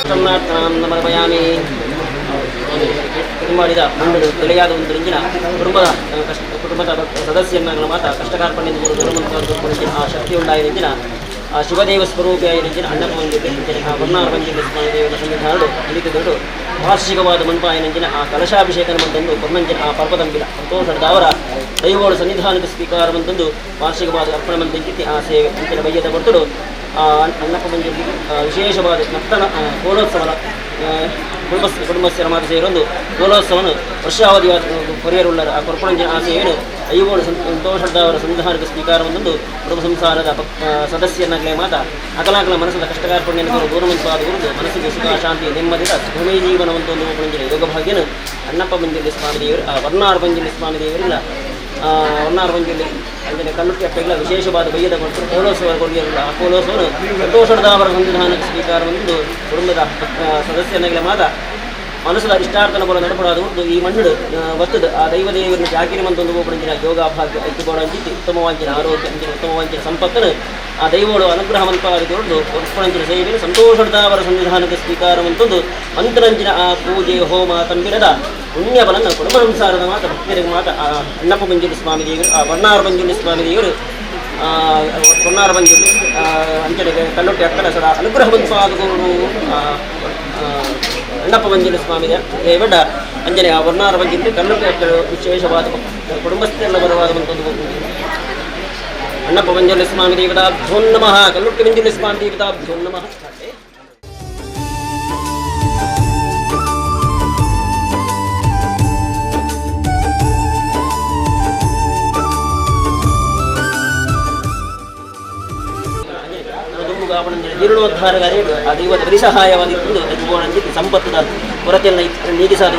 ನಮರ್ಪಯಾಮಿ ಮಾಡಿದ ಮಣ್ಣು ತಿಳಿಯಾದ ಒಂದು ರಂಜಿನ ಕುಟುಂಬದ ಸದಸ್ಯರನ್ನ ಮಾತ್ರ ಕಷ್ಟಕಾರ್ಪಣ್ಯದಿಂದ ದೂರಮಂತವರೆಗೂ ಆ ಶಕ್ತಿ ಉಂಟಾಗಿನ ಆ ಶಿವದೇವ ಸ್ವರೂಪಿಯಾಗಿ ರಂಜಿನ ಅಣ್ಣಪ್ಪಂಜಿ ಆ ವರ್ಣಾರ್ಪಂಜಿ ದೇವರ ಸನ್ನಿಧಾನಗಳು ಇಳಿದುಕೊಂಡು ವಾರ್ಷಿಕವಾದ ಮನ್ಪಾಯನಂಜಿನ ಆ ಕಲಶಾಭಿಷೇಕನ ಬಂದು ಕೊರ್ನಂಜಿನ ಆ ಪರ್ವತಂಬಿಲ ಸಂತೋಷದ ಅವರ ದೈವೋಳ ಸನ್ನಿಧಾನದ ಸ್ವೀಕಾರವಂತಂದು ವಾರ್ಷಿಕವಾದ ಅರ್ಪಣೆ ಮಂದಿಂಚಿತಿ ಆ ಸೇವೆ ಅಂಚಿನ ಬಯ್ಯದ ಬರ್ತಡು ಅಣ್ಣಪ್ಪಂಜಲ್ಲಿ ವಿಶೇಷವಾದ ಮತ್ತನ ಕೋಲೋತ್ಸವದ ಕುಟುಂಬಸ್ಥರ ಮಾತು ಸೇರೊಂದು ಕೋಲೋತ್ಸವನು ವರ್ಷಾವಧಿವಾದ ಕೊರಿಯರುಳ್ಳರ ಆ ಕೊರ್ಪಣಂಜಿನ ಆ ಸೇವೆಯನ್ನು ಐವೋಳು ಸಂತೋಷದ ಅವರ ಸಂಧಾನದ ಸ್ವೀಕಾರವೊಂದು ಕುಟುಂಬ ಸಂಸಾರದ ಸದಸ್ಯನಾಗಲೇ ಮಾತ ಅಕಲಾಕಲ ಮನಸ್ಸದ ಕಷ್ಟಕಾರ್ಪಣ್ಯನ ದೂರಮಂತವಾದ ಕುರಿತು ಮನಸ್ಸಿಗೆ ಸುಖ ಶಾಂತಿ ನೆಮ್ಮದಿದ ಸುಖಮಯ ಜೀವನವಂತೊಂದು ಪಂಜಿನ ಯೋಗ ಭಾಗ್ಯನು ಅಣ್ಣಪ್ಪಂಜಲಿ ಸ್ವಾಮಿ ದೇವರು ಆ ವರ್ಣಾರ್ಪಂಜಲಿ ಸ್ವಾಮಿ ದೇವರಿಲ್ಲ ವರ್ಣಾರ್ಪಂಜಲಿ ಅಂದರೆ ಕಲ್ಲುಟ್ಟಿ ಅಪ್ಪೆಲ್ಲ ವಿಶೇಷವಾದ ಬಯ್ಯದ ಕೊಟ್ಟು ಕೋಲೋತ್ಸವ ಕೊಡುಗೆಲ್ಲ ಆ ಕೋಲೋತ್ಸವನು ಸಂತೋಷದ ಅವರ ಸಂವಿಧಾನಕ್ಕೆ ಸ್ವೀಕಾರವೊಂದು ಕುಟುಂಬದ ಸದಸ್ಯನಾಗಲೇ ಮಾತ ಮನಸ್ಸದ ಇಷ್ಟಾರ್ಥನ ಬರೋ ನಡಪಡಾದ ಉಂಟು ಈ ಮಣ್ಣು ಒತ್ತದು ಆ ದೈವದೇವರನ್ನು ಜಾಕಿರಿ ಮಂತೊಂದು ಹೋಗ್ಬಿಡಿಂಚಿನ ಯೋಗ ಭಾಗ್ಯ ಐಕ್ಯಬೋಡ ಅಂಚಿತ್ತು ಉತ್ತಮವಾಂಚಿನ ಆರೋಗ್ಯ ಅಂಚಿನ ಉತ್ತಮವಾಂಚಿನ ಸಂಪತ್ತನ್ನು ಆ ದೈವಗಳು ಅನುಗ್ರಹವಂತವಾಗಿ ಹೊರದು ಕೊರ್ಪಣಂಚಿನ ಸೇವೆಯನ್ನು ಸಂತೋಷದ ಅವರ ಸಂವಿಧಾನಕ್ಕೆ ಸ್ವೀಕಾರವಂತಂದು ಮಂತ್ರಂಚಿನ ಆ ಪೂಜೆ ಹೋಮ ತಂಬಿರದ ಪುಣ್ಯ ಬಲನ್ನು ಕುಟುಂಬ ಸಂಸಾರದ ಮಾತ ಭಕ್ತರಿಗೆ ಮಾತ ಆ ಅಣ್ಣಪ್ಪಂಜಲಿ ಸ್ವಾಮಿ ದೇವರು ಆ ವರ್ಣಾರ್ಪಂಜಲಿ ಸ್ವಾಮಿ ದೇವರು ವರ್ಣಾರ್ಪಂಜಲಿ ಅಂಚನೆಗೆ ಕಲ್ಲೊಟ್ಟಿ ಅಕ್ಕಲ ಸದಾ ಅನುಗ್ರಹವಂತವಾದವರು ಅಣ್ಣಪ್ಪಂಜಲಿ ಸ್ವಾಮಿ ದೇವಡ ಅಂಜನೆ ಆ ವರ್ಣಾರ್ಪಂಜಲಿ ಕಲ್ಲೊಟ್ಟಿ ಅಕ್ಕಳು ವಿಶೇಷವಾದ ಕುಟುಂಬಸ್ಥೆಲ್ಲ ಬರವಾದಂಥದ್ದು ಅಣ್ಣಪ್ಪಂಜಲಿ ಸ್ವಾಮಿ ದೇವತಾಭ್ಯೋ ನಮಃ ಕಲ್ಲೊಟ್ಟಿ ಮಂಜಲಿ ಸ್ವಾಮಿ ದೇವತಾಭ್ಯೋ ನಮಃ. ಜೀರ್ಣೋದ್ಧಾರಗಾರಿ ಆ ದೈವದ ಪರಿಸಹಾಯವಾಗಿದ್ದು ಅಜ್ಬೋಣಂಜಿತ್ತು ಸಂಪತ್ತದ ಕೊರತೆಯನ್ನು ನೀಗಿಸಾದ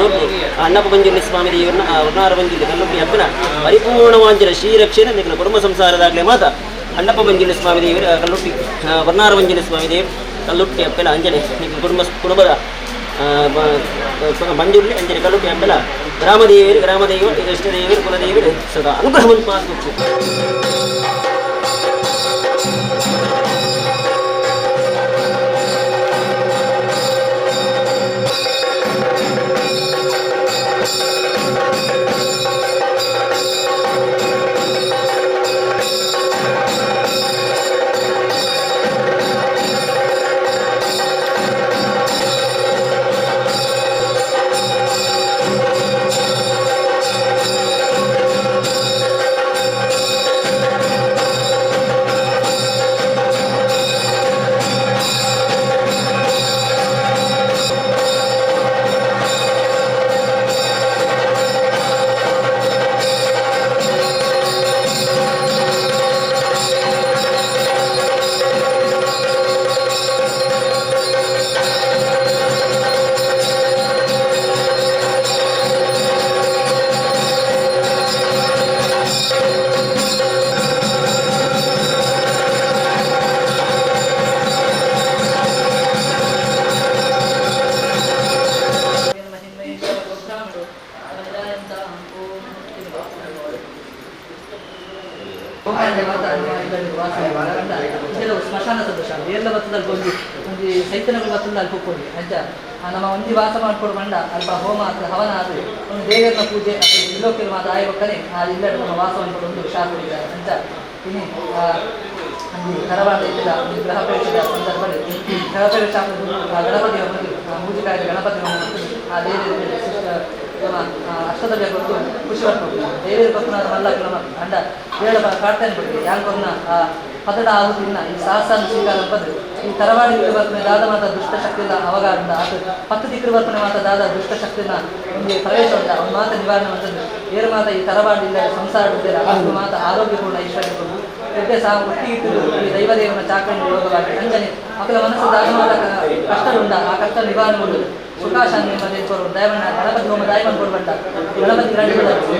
ಅಣ್ಣಪ್ಪಂಜಲಿ ಸ್ವಾಮಿ ದೇವರನ್ನ ಆ ವರ್ಣಾರ್ಪಂಜಲಿ ಕಲ್ಲುಟ್ಟಿ ಹಬ್ಬನ ಪರಿಪೂರ್ಣವಾಂಜನ ಶ್ರೀರಕ್ಷಣೆ ನಿಖಿಲ ಕುಟುಂಬ ಸಂಸಾರದಾಗಲೇ ಮಾತ ಅಣ್ಣಪ್ಪಂಜಲಿ ಸ್ವಾಮಿ ದೇವರು ಕಲ್ಲುಟ್ಟಿ ವರ್ಣಾರ್ಪಂಜಲಿ ಸ್ವಾಮಿ ದೇವರು ಕಲ್ಲುಟ್ಟಿ ಹಬ್ಬೆಲ್ಲ ಅಂಜನೆ ಕುಟುಂಬದ ಮಂಜುರ್ಲಿ ಅಂಜನೆ ಕಲ್ಲುಟ್ಟಿ ಹಬ್ಬೆಲ್ಲ ಗ್ರಾಮದೇವರು ಇಷ್ಟದೇವರು ಕುಲದೇವರು ಸದಾ ಅನುಗ್ರಹವಂತ ಸ್ಮಶಾನ ಸದೃಶ ಎಲ್ಲ ಬತ್ತದಲ್ಲಿ ಒಂದು ಒಂದು ಚೈತನ್ಯಗಳು ಬತ್ತದ ಅಲ್ಲಿ ಹೋಗ್ಕೊಂಡು ಅಜ್ಜ ನಮ್ಮ ಒಂದಿ ವಾಸ ಮಾಡ್ಕೊಂಡು ಬಂಡ ಅಲ್ಪ ಹೋಮ ಅಥವಾ ಹವನ ಆದರೆ ಒಂದು ದೇವರನ್ನ ಪೂಜೆ ಅಥವಾ ಇಲ್ಲೋಕಿಲ್ ಮಾದ ಆಯೋಗಕ್ಕನೆ ಆ ಇಲ್ಲದ ನಮ್ಮ ವಾಸ ಮಾಡ್ಕೊಂಡು ಒಂದು ಶಾಸ್ತ್ರ ಇದ್ದಾರೆ ಅಜ್ಜ ಇನ್ನು ಕರವಾದ ಇದ್ದ ಗೃಹ ಪ್ರವೇಶದ ಸಂದರ್ಭದಲ್ಲಿ ಗೃಹ ಪ್ರವೇಶ ಗಣಪತಿ ಮೂಜಿಕಾಯದ ಗಣಪತಿ ಆ ದೇವರ ಅಷ್ಟದಲ್ಲಿ ಕೊಟ್ಟು ಖುಷಿ ಬರ್ಬೋದು ದೇವರ ಕೊತ್ತನ ಮಲ್ಲ ಅಂಡ ಹೇಳ ಕಾಡ್ತಾನೆ ಬಿಡ್ತೀವಿ ಯಾಕೊನ್ನ ಪದಡ ಆಗುತ್ತಿಲ್ಲ ಈ ಸಾಹಸ ಸ್ವೀಕಾರ ಬಂದು ಈ ತರವಾಡಿ ಬರ್ಪನೆ ದಾದ ಮಾತ ದುಷ್ಟಶಕ್ತಿಯಿಂದ ಅವಗಾರಿಂದ ಅದು 10 ದಿಕ್ಕರು ಬರ್ಪನೆ ಮಾತ ದಾದ ದುಷ್ಟಶಕ್ತಿನ ಒಂದು ಪ್ರವೇಶ ಉಂಟ ಅವ್ನು ಮಾತ ನಿವಾರಣೆ ಬಂದದ್ದು ಏರು ಮಾತ ಈ ತರವಾಡಿ ಇಲ್ಲ ಸಂಸಾರ ಇದ್ದರೆ ಅದು ಮಾತ ಆರೋಗ್ಯಪೂರ್ಣ ಐಶ್ವರ್ಯ ಕೊಡು ಎದ್ದೆ ಸಹ ಒಟ್ಟಿಗಿಟ್ಟು ಈ ದೈವದೇವನ ಚಾಕಂಡು ಯೋಗವಾಗಿ ಅಂಜನೆ ಮಕ್ಕಳ ಮನಸ್ಸು ದಾಸವಾದ ಕಷ್ಟ ಉಂಟ ಆ ಕಷ್ಟ ನಿವಾರಣೆ ಮಾಡುವುದು ಸುಖಾಶಾಂತಿ ನೆಮ್ಮದಿ ಕೊಡು ದೈವನ ಗಣಪತಿ ಹೋಮ ದೈವನ್ ಕೊಡ್ಬಂಡ ಗಣಪತಿ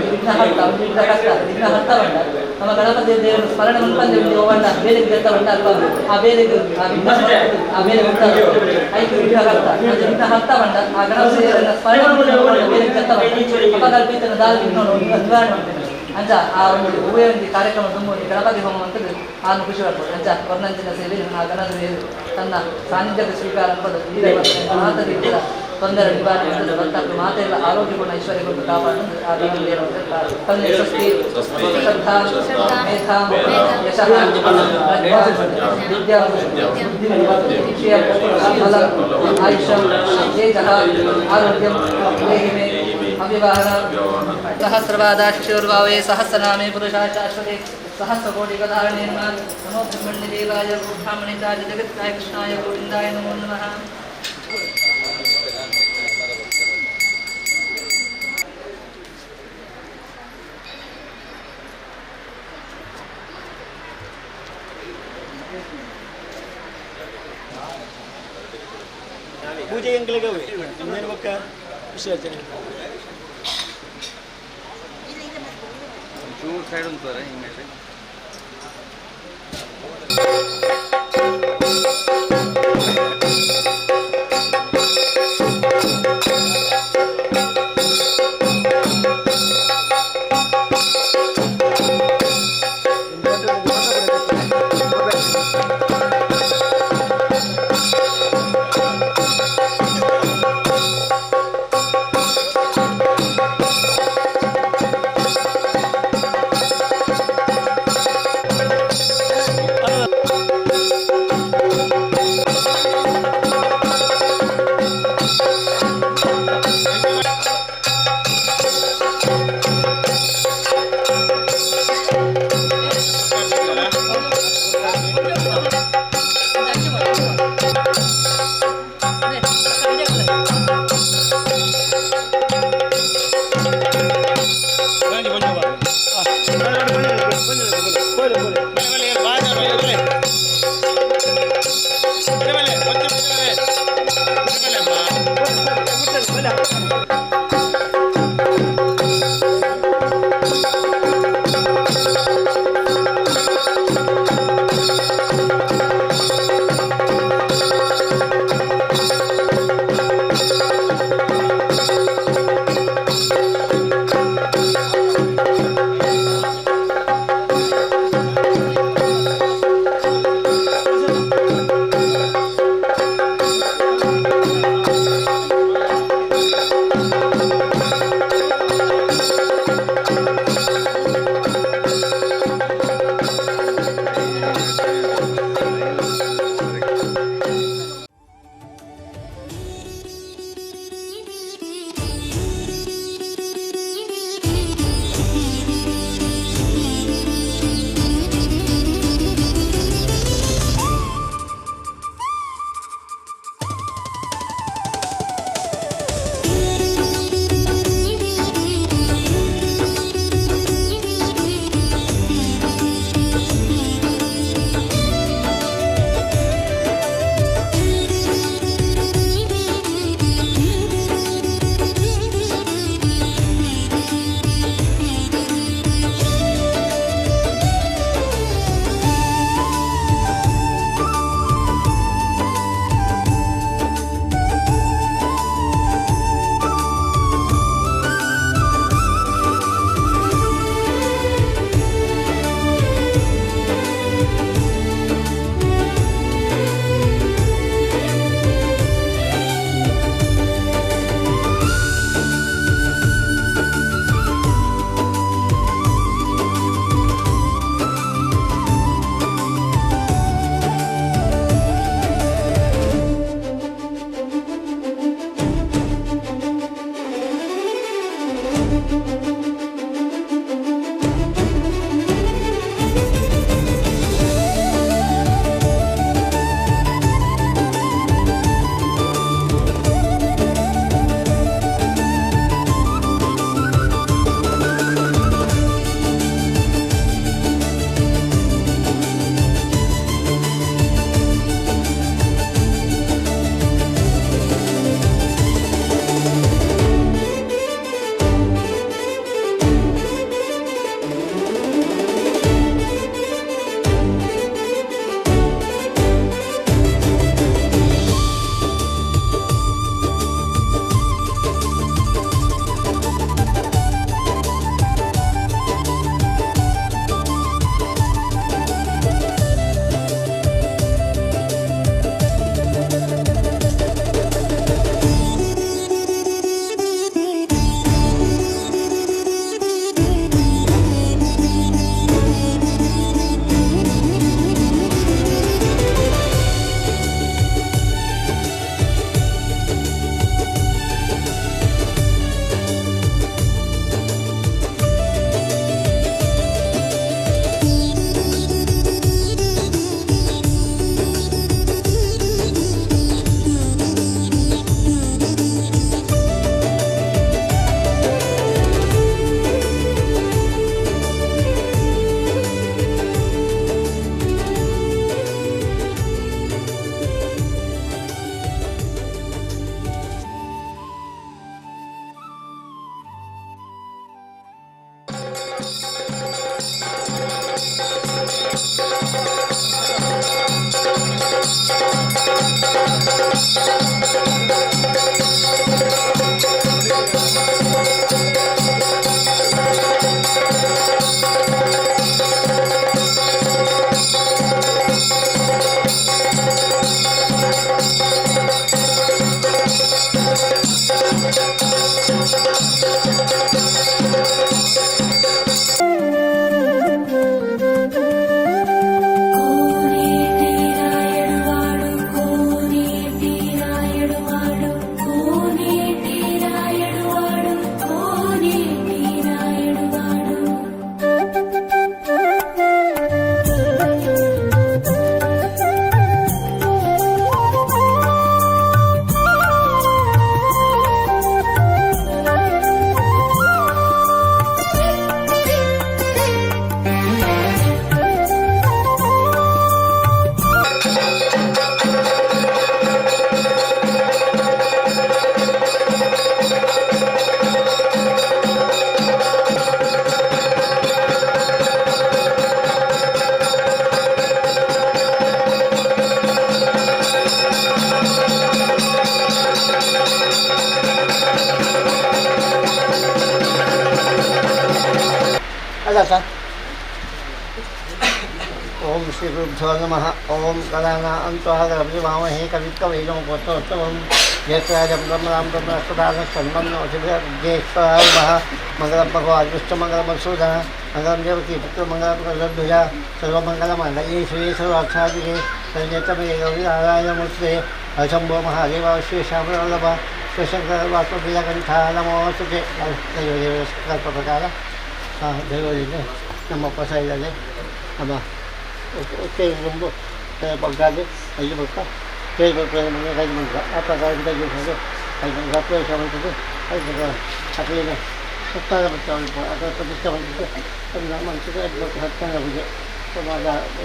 ವಿಘ್ನ ಹರ್ತ ವಿಘ್ನ ಕಷ್ಟ ವಿಘ್ನ ಹರ್ತ ಬಂಡ ನಮ್ಮ ಗಣಪತಿ ದೇವರ ಸ್ಮರಣೆ ಮುನ್ಪಂದೆ ಹೋಗಂಡ ಬೇಲಿಗೆ ಗೆದ್ದ ಬಂಡ ಅಲ್ವಾ ಆ ಬೇಲಿಗೆ ಆ ವಿಘ್ನ ಆ ಬೇಲೆ ಉಂಟ ಐದು ವಿಘ್ನ ಹರ್ತ ವಿಘ್ನ ಹರ್ತ ಬಂಡ ಆ ಗಣಪತಿ ದೇವರನ್ನ ಸ್ಮರಣೆ ಬೇಲಿಗೆ ಗೆದ್ದ ಬಂಡ ಅಪಕಲ್ಪಿತನ ದಾರಿ ನಿವಾರಣೆ ಮಾಡ್ತೇನೆ ಅಂಚ ಆ ಒಂದು ಹೂವೇ ಒಂದು ಕಾರ್ಯಕ್ರಮ ತುಂಬ ಒಂದು ಗಣಪತಿ ಹೋಮ ಅಂತದ್ದು ಆನು ಖುಷಿ ಬರ್ಬೋದು ಅಂಚ ವರ್ಣಂಚಿನ ಸೇವೆ ಆ ಗಣಪತಿ ತನ್ನ ಸಾನ್ನಿಧ್ಯದ ಸ್ವೀಕಾರ ಅನ್ಬೋದು ಮಾತ ರೀತಿಯ ತೊಂದರೆ ನಿವಾರಣೆ ಮಾಡಿದ್ರೆ ಭಕ್ತರು ಮಾತೆಲ್ಲ ಆರೋಗ್ಯಗುಣ ಐಶ್ವರ್ಯ ಕೊಟ್ಟು ಕಾಪಾಡುವುದು ಆ ತಂದೆ ಸ್ವಸ್ತಿ ಶ್ರದ್ಧಾ ಮೇಧಾ ಯಶಃ ವಿದ್ಯಾ ಬುದ್ಧಿ ಶ್ರಿಯ ಫಲ ಆಯುಷ್ಯಂ ತೇಜಃ ಆರೋಗ್ಯಂ ದೇಹಿ ಮೇ ಅವ್ಯವಹಾರ ಸಹಸ್ರವಾದಾಶ್ಚೋರ್ಭಾವೇ ಸಹಸ್ರನಾಮೇ ಪುರುಷಾಯ ಶಾಶ್ವತೆ सहस्रकोटिगदारणे नमो ब्रह्मण्यदेवाय ब्राह्मणिताय जगत्ताय कृष्णाय गोविन्दाय नमो नमः ಪೂಜೆ ಎಂಗ್ಲಿಗೆ ಇನ್ನೇನು ಬಕ್ಕ ವಿಸರ್ಜನೆ ಚೂರು ಸೈಡ್ ಅಂತಾರೆ ಹಿಂಗೆ Alasan. ओम श्री गुरुभ्यो नमः। ओम गणानां त्वा गणपतिमहे कविं कवीनां उपस्थापयामि यत्राजं ब्रह्मणां ब्रह्मणस्पदानं सन्मन्नोतिभिर्ज्येष्ठाः मङ्गलं भगवान् विष्णुमङ्गलं मधुसूदन मङ्गलं देवकी पुत्रमङ्गलप्रदद्भुजा सर्वमङ्गलमाङ्गल्ये शिवे सर्वार्थसाधिके शरण्ये गौरीनारायणमूर्ते शम्भो महादेव श्रीशामवल्लभ श्रीशङ्करवासुदेवकण्ठा नमोऽस्तुते। कल्पप्रकार ದೇವರಿಗೆ ನಮ್ಮ ಪ್ರಸಾದದಲ್ಲಿ ನಮ್ಮ ಒಂದು ಬಗ್ಗಾದೆ ಐದು ಬಕ್ಕ ಕೇಳಿ ಐದು ಮಂಗ ಆ ಪ್ರಕಾರದಿಂದ ಐದು ಮಂಗ ಪ್ರವೇಶ ಮಾಡ್ತಿದ್ದು ಐದು ಅಕ್ಲಿನ ಸುತ್ತಾಗ ಬರ್ತಾವೆ ಅದರ ಪ್ರತಿಷ್ಠೆ ಬಂದಿದ್ದು ಅದನ್ನ ಮನಸ್ಸಿಗೆ ಐದು ಬಕ್ಕ ಹತ್ತಂಗ ಪೂಜೆ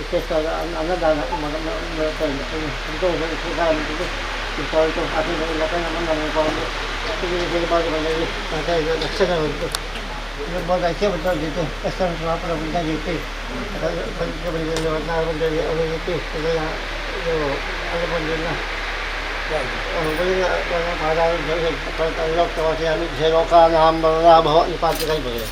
ವಿಶೇಷವಾದ ಅನ್ನದಾನ ಸಂತೋಷ ಅಂತಿದ್ದು ಇಷ್ಟು ಅದರಿಂದ ಇಲ್ಲಕ ನಮ್ಮನ್ನು ನೆನಪು ಬಾಗಿ ಬಂದಲ್ಲಿ ಮತ್ತೆ ಇದು ಲಕ್ಷಣ ಬಂತು बहुत अच्छे बच्चों जीते ऐसा अपना बंदा जीते बंदे अगर जीते जो अलग बंदे ना लोग का नाम बहुत निपात कहीं बोले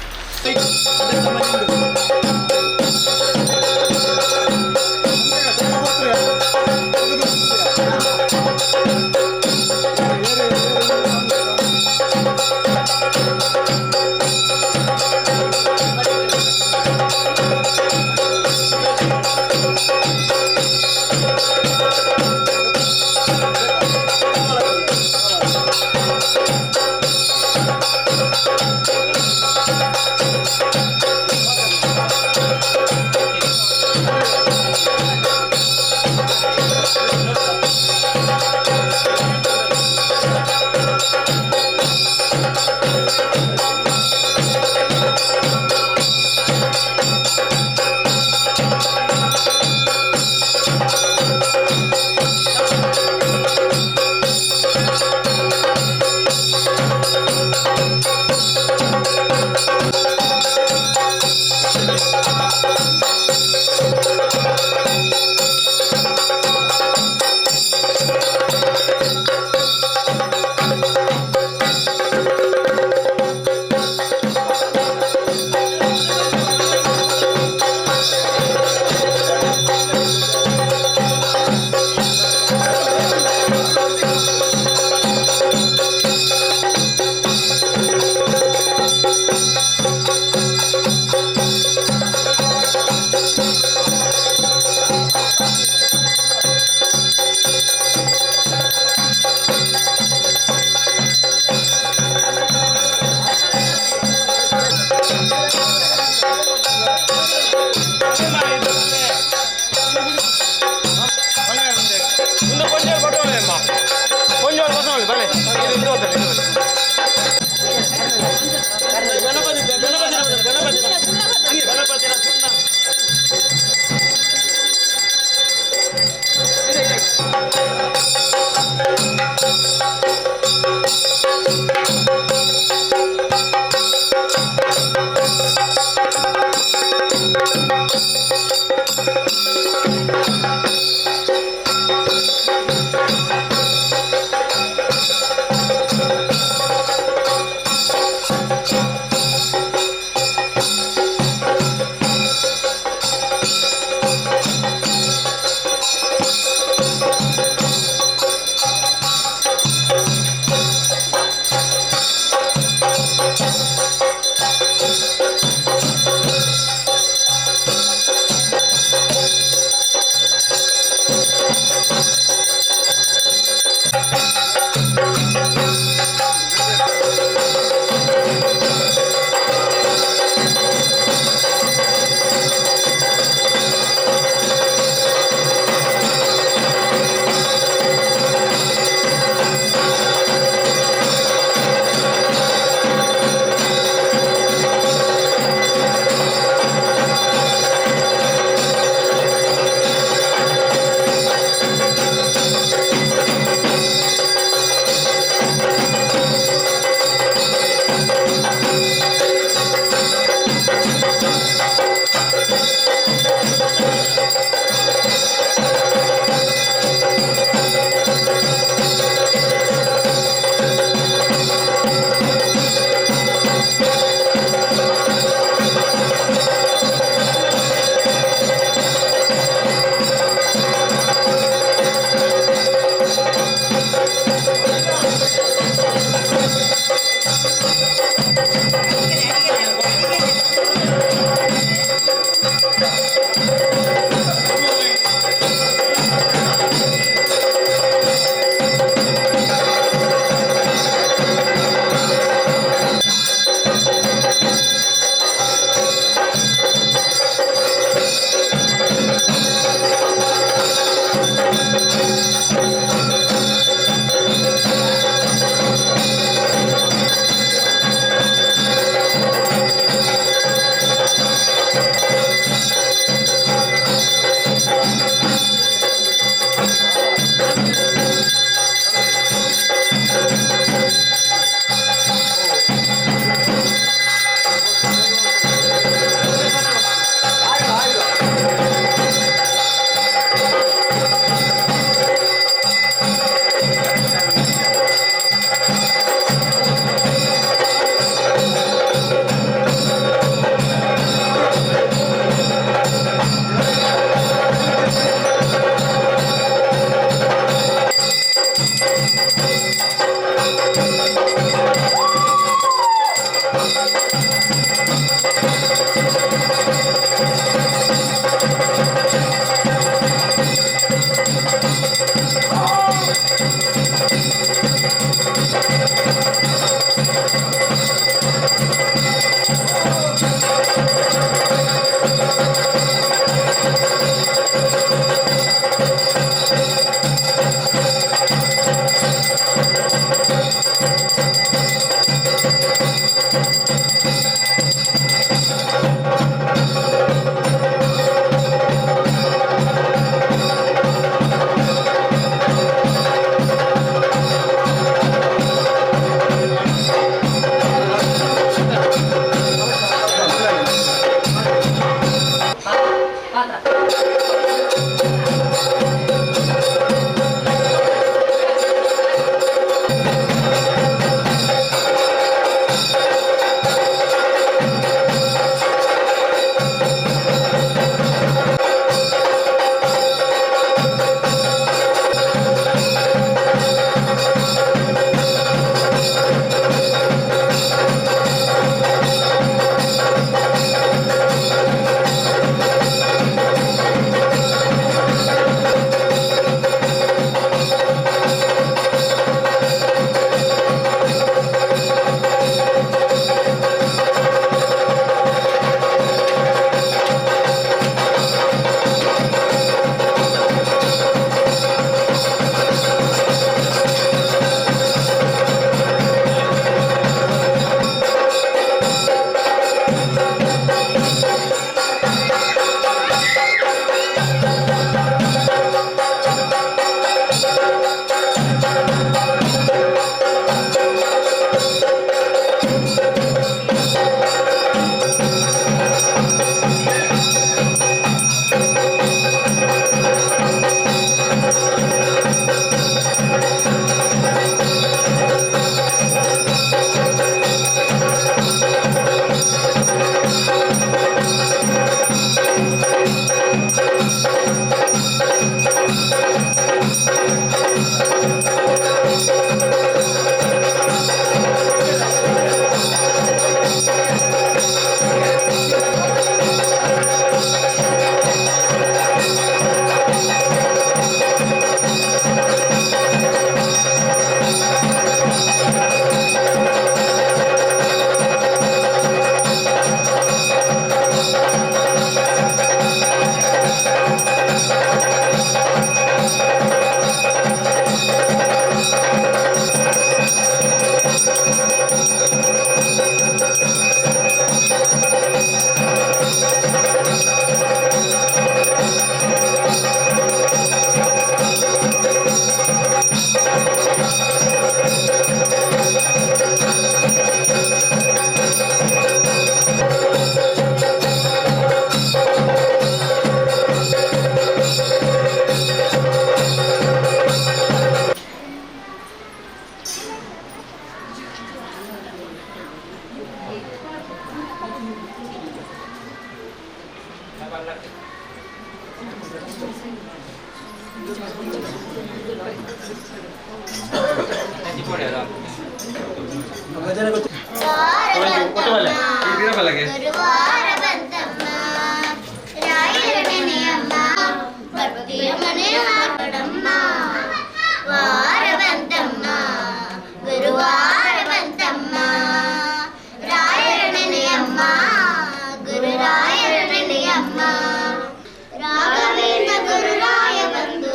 ರಾಘವೇಂದ್ರ ಗುರುರಾಯ ಬಂದು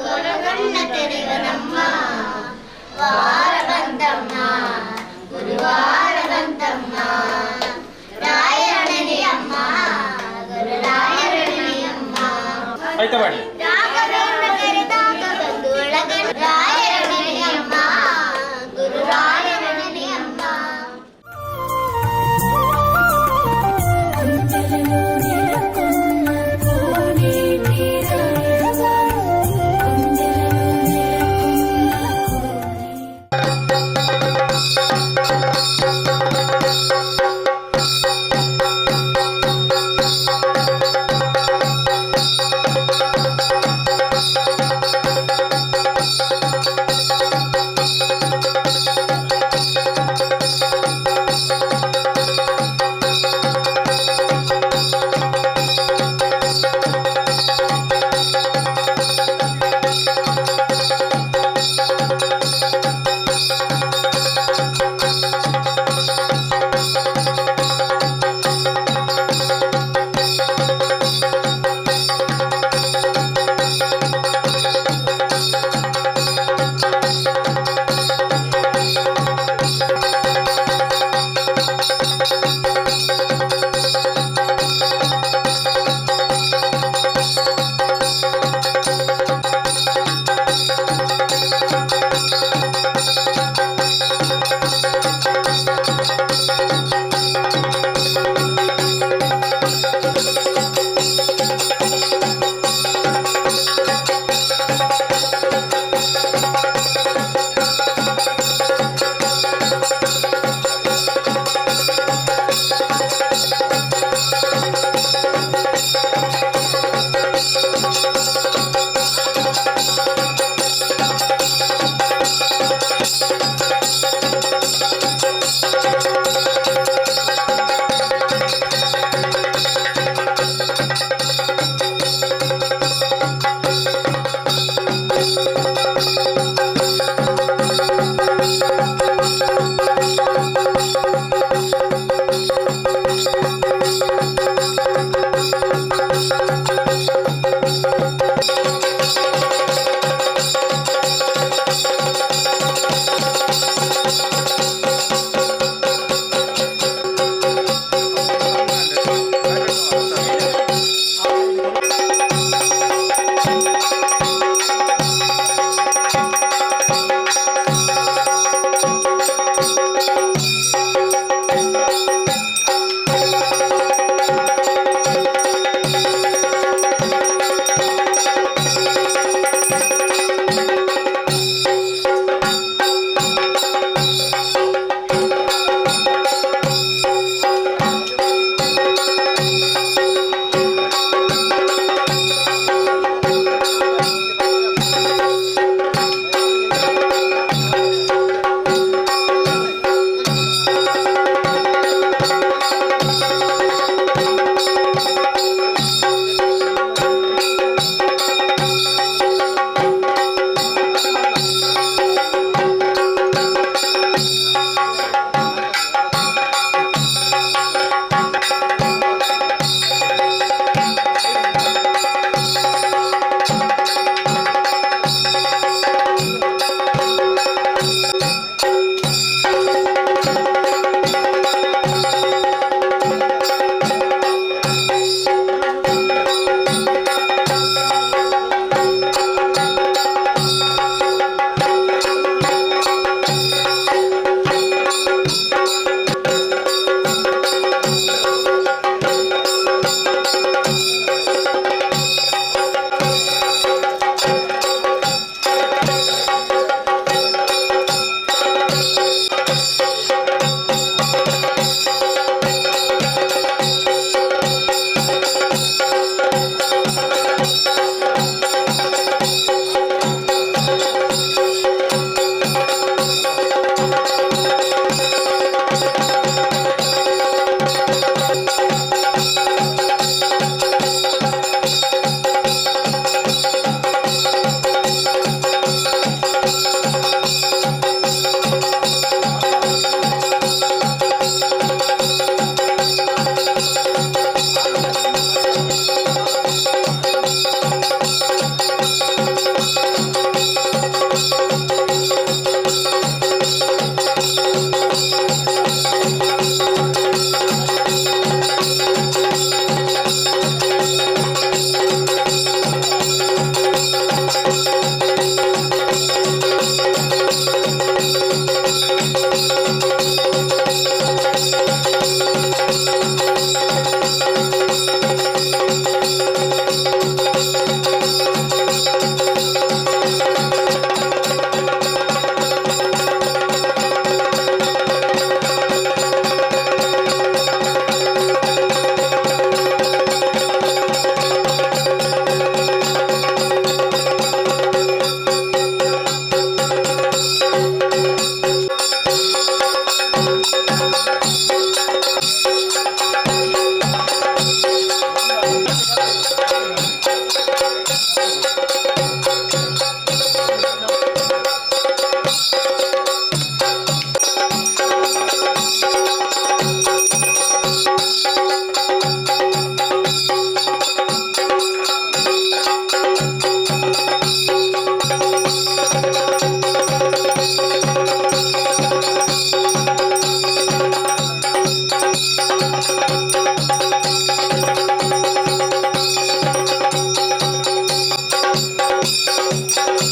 ವಾರ ಬಂತಮ್ಮ ಗುರುವಾರ ಬಂತಮ್ಮ ರಾಯರಣೆಯಮ್ಮ ಗುರುರಾಯರಣೆಯಮ್ಮ ಆಯ್ತಾ ಮಾಡಿ ರಾಘವೇಂದ್ರ ಕರೆದಾಗ ಬಂದು ಒಳಗಡೆ ರಾಯರಣೆಯಮ್ಮ ಗುರುರಾಯರಣೆಯಮ್ಮ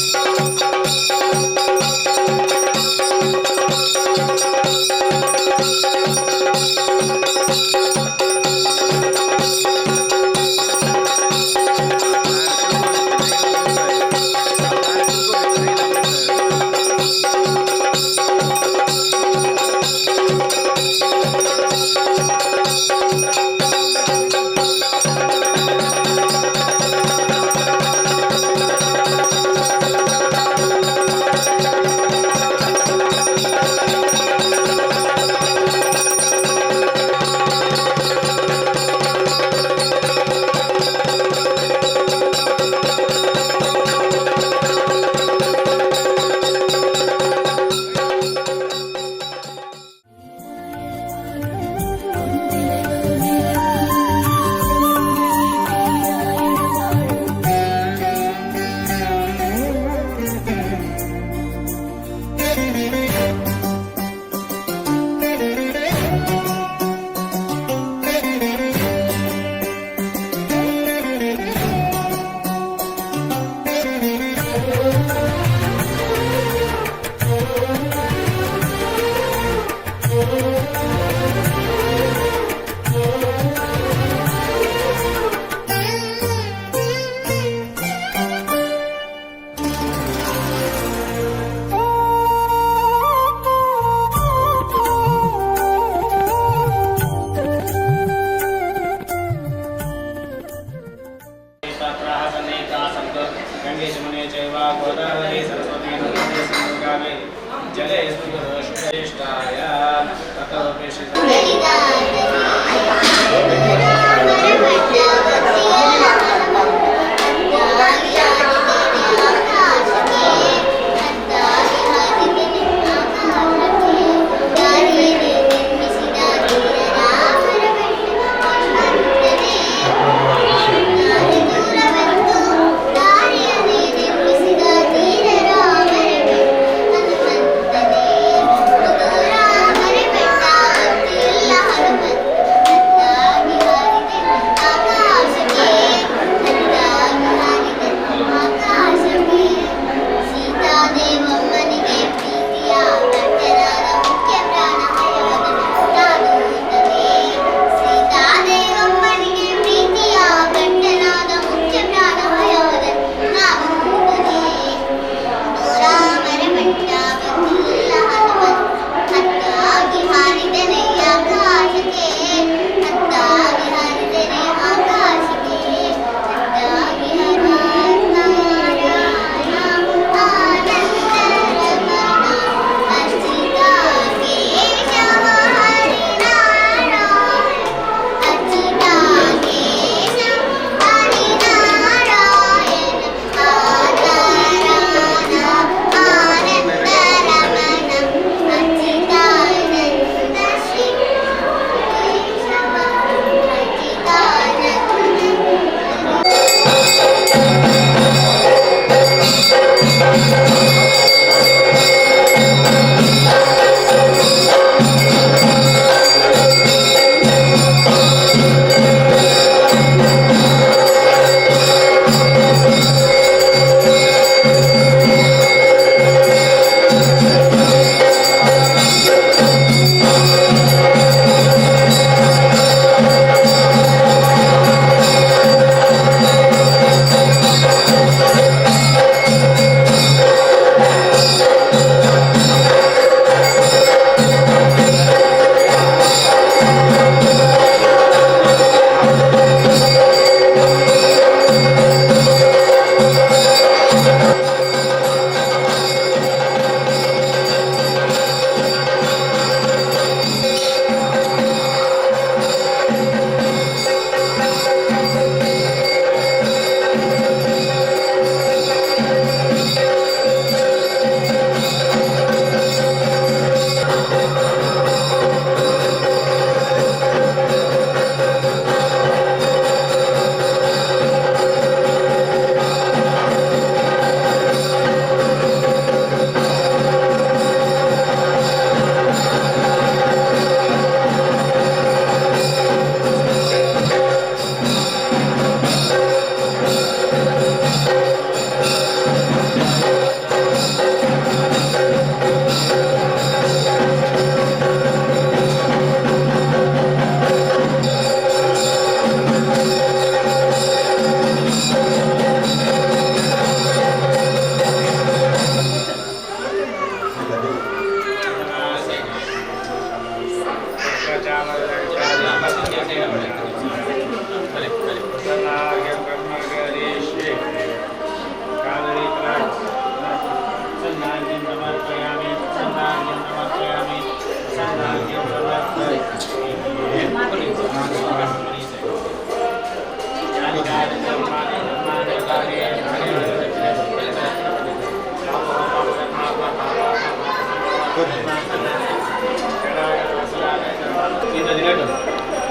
ೀರ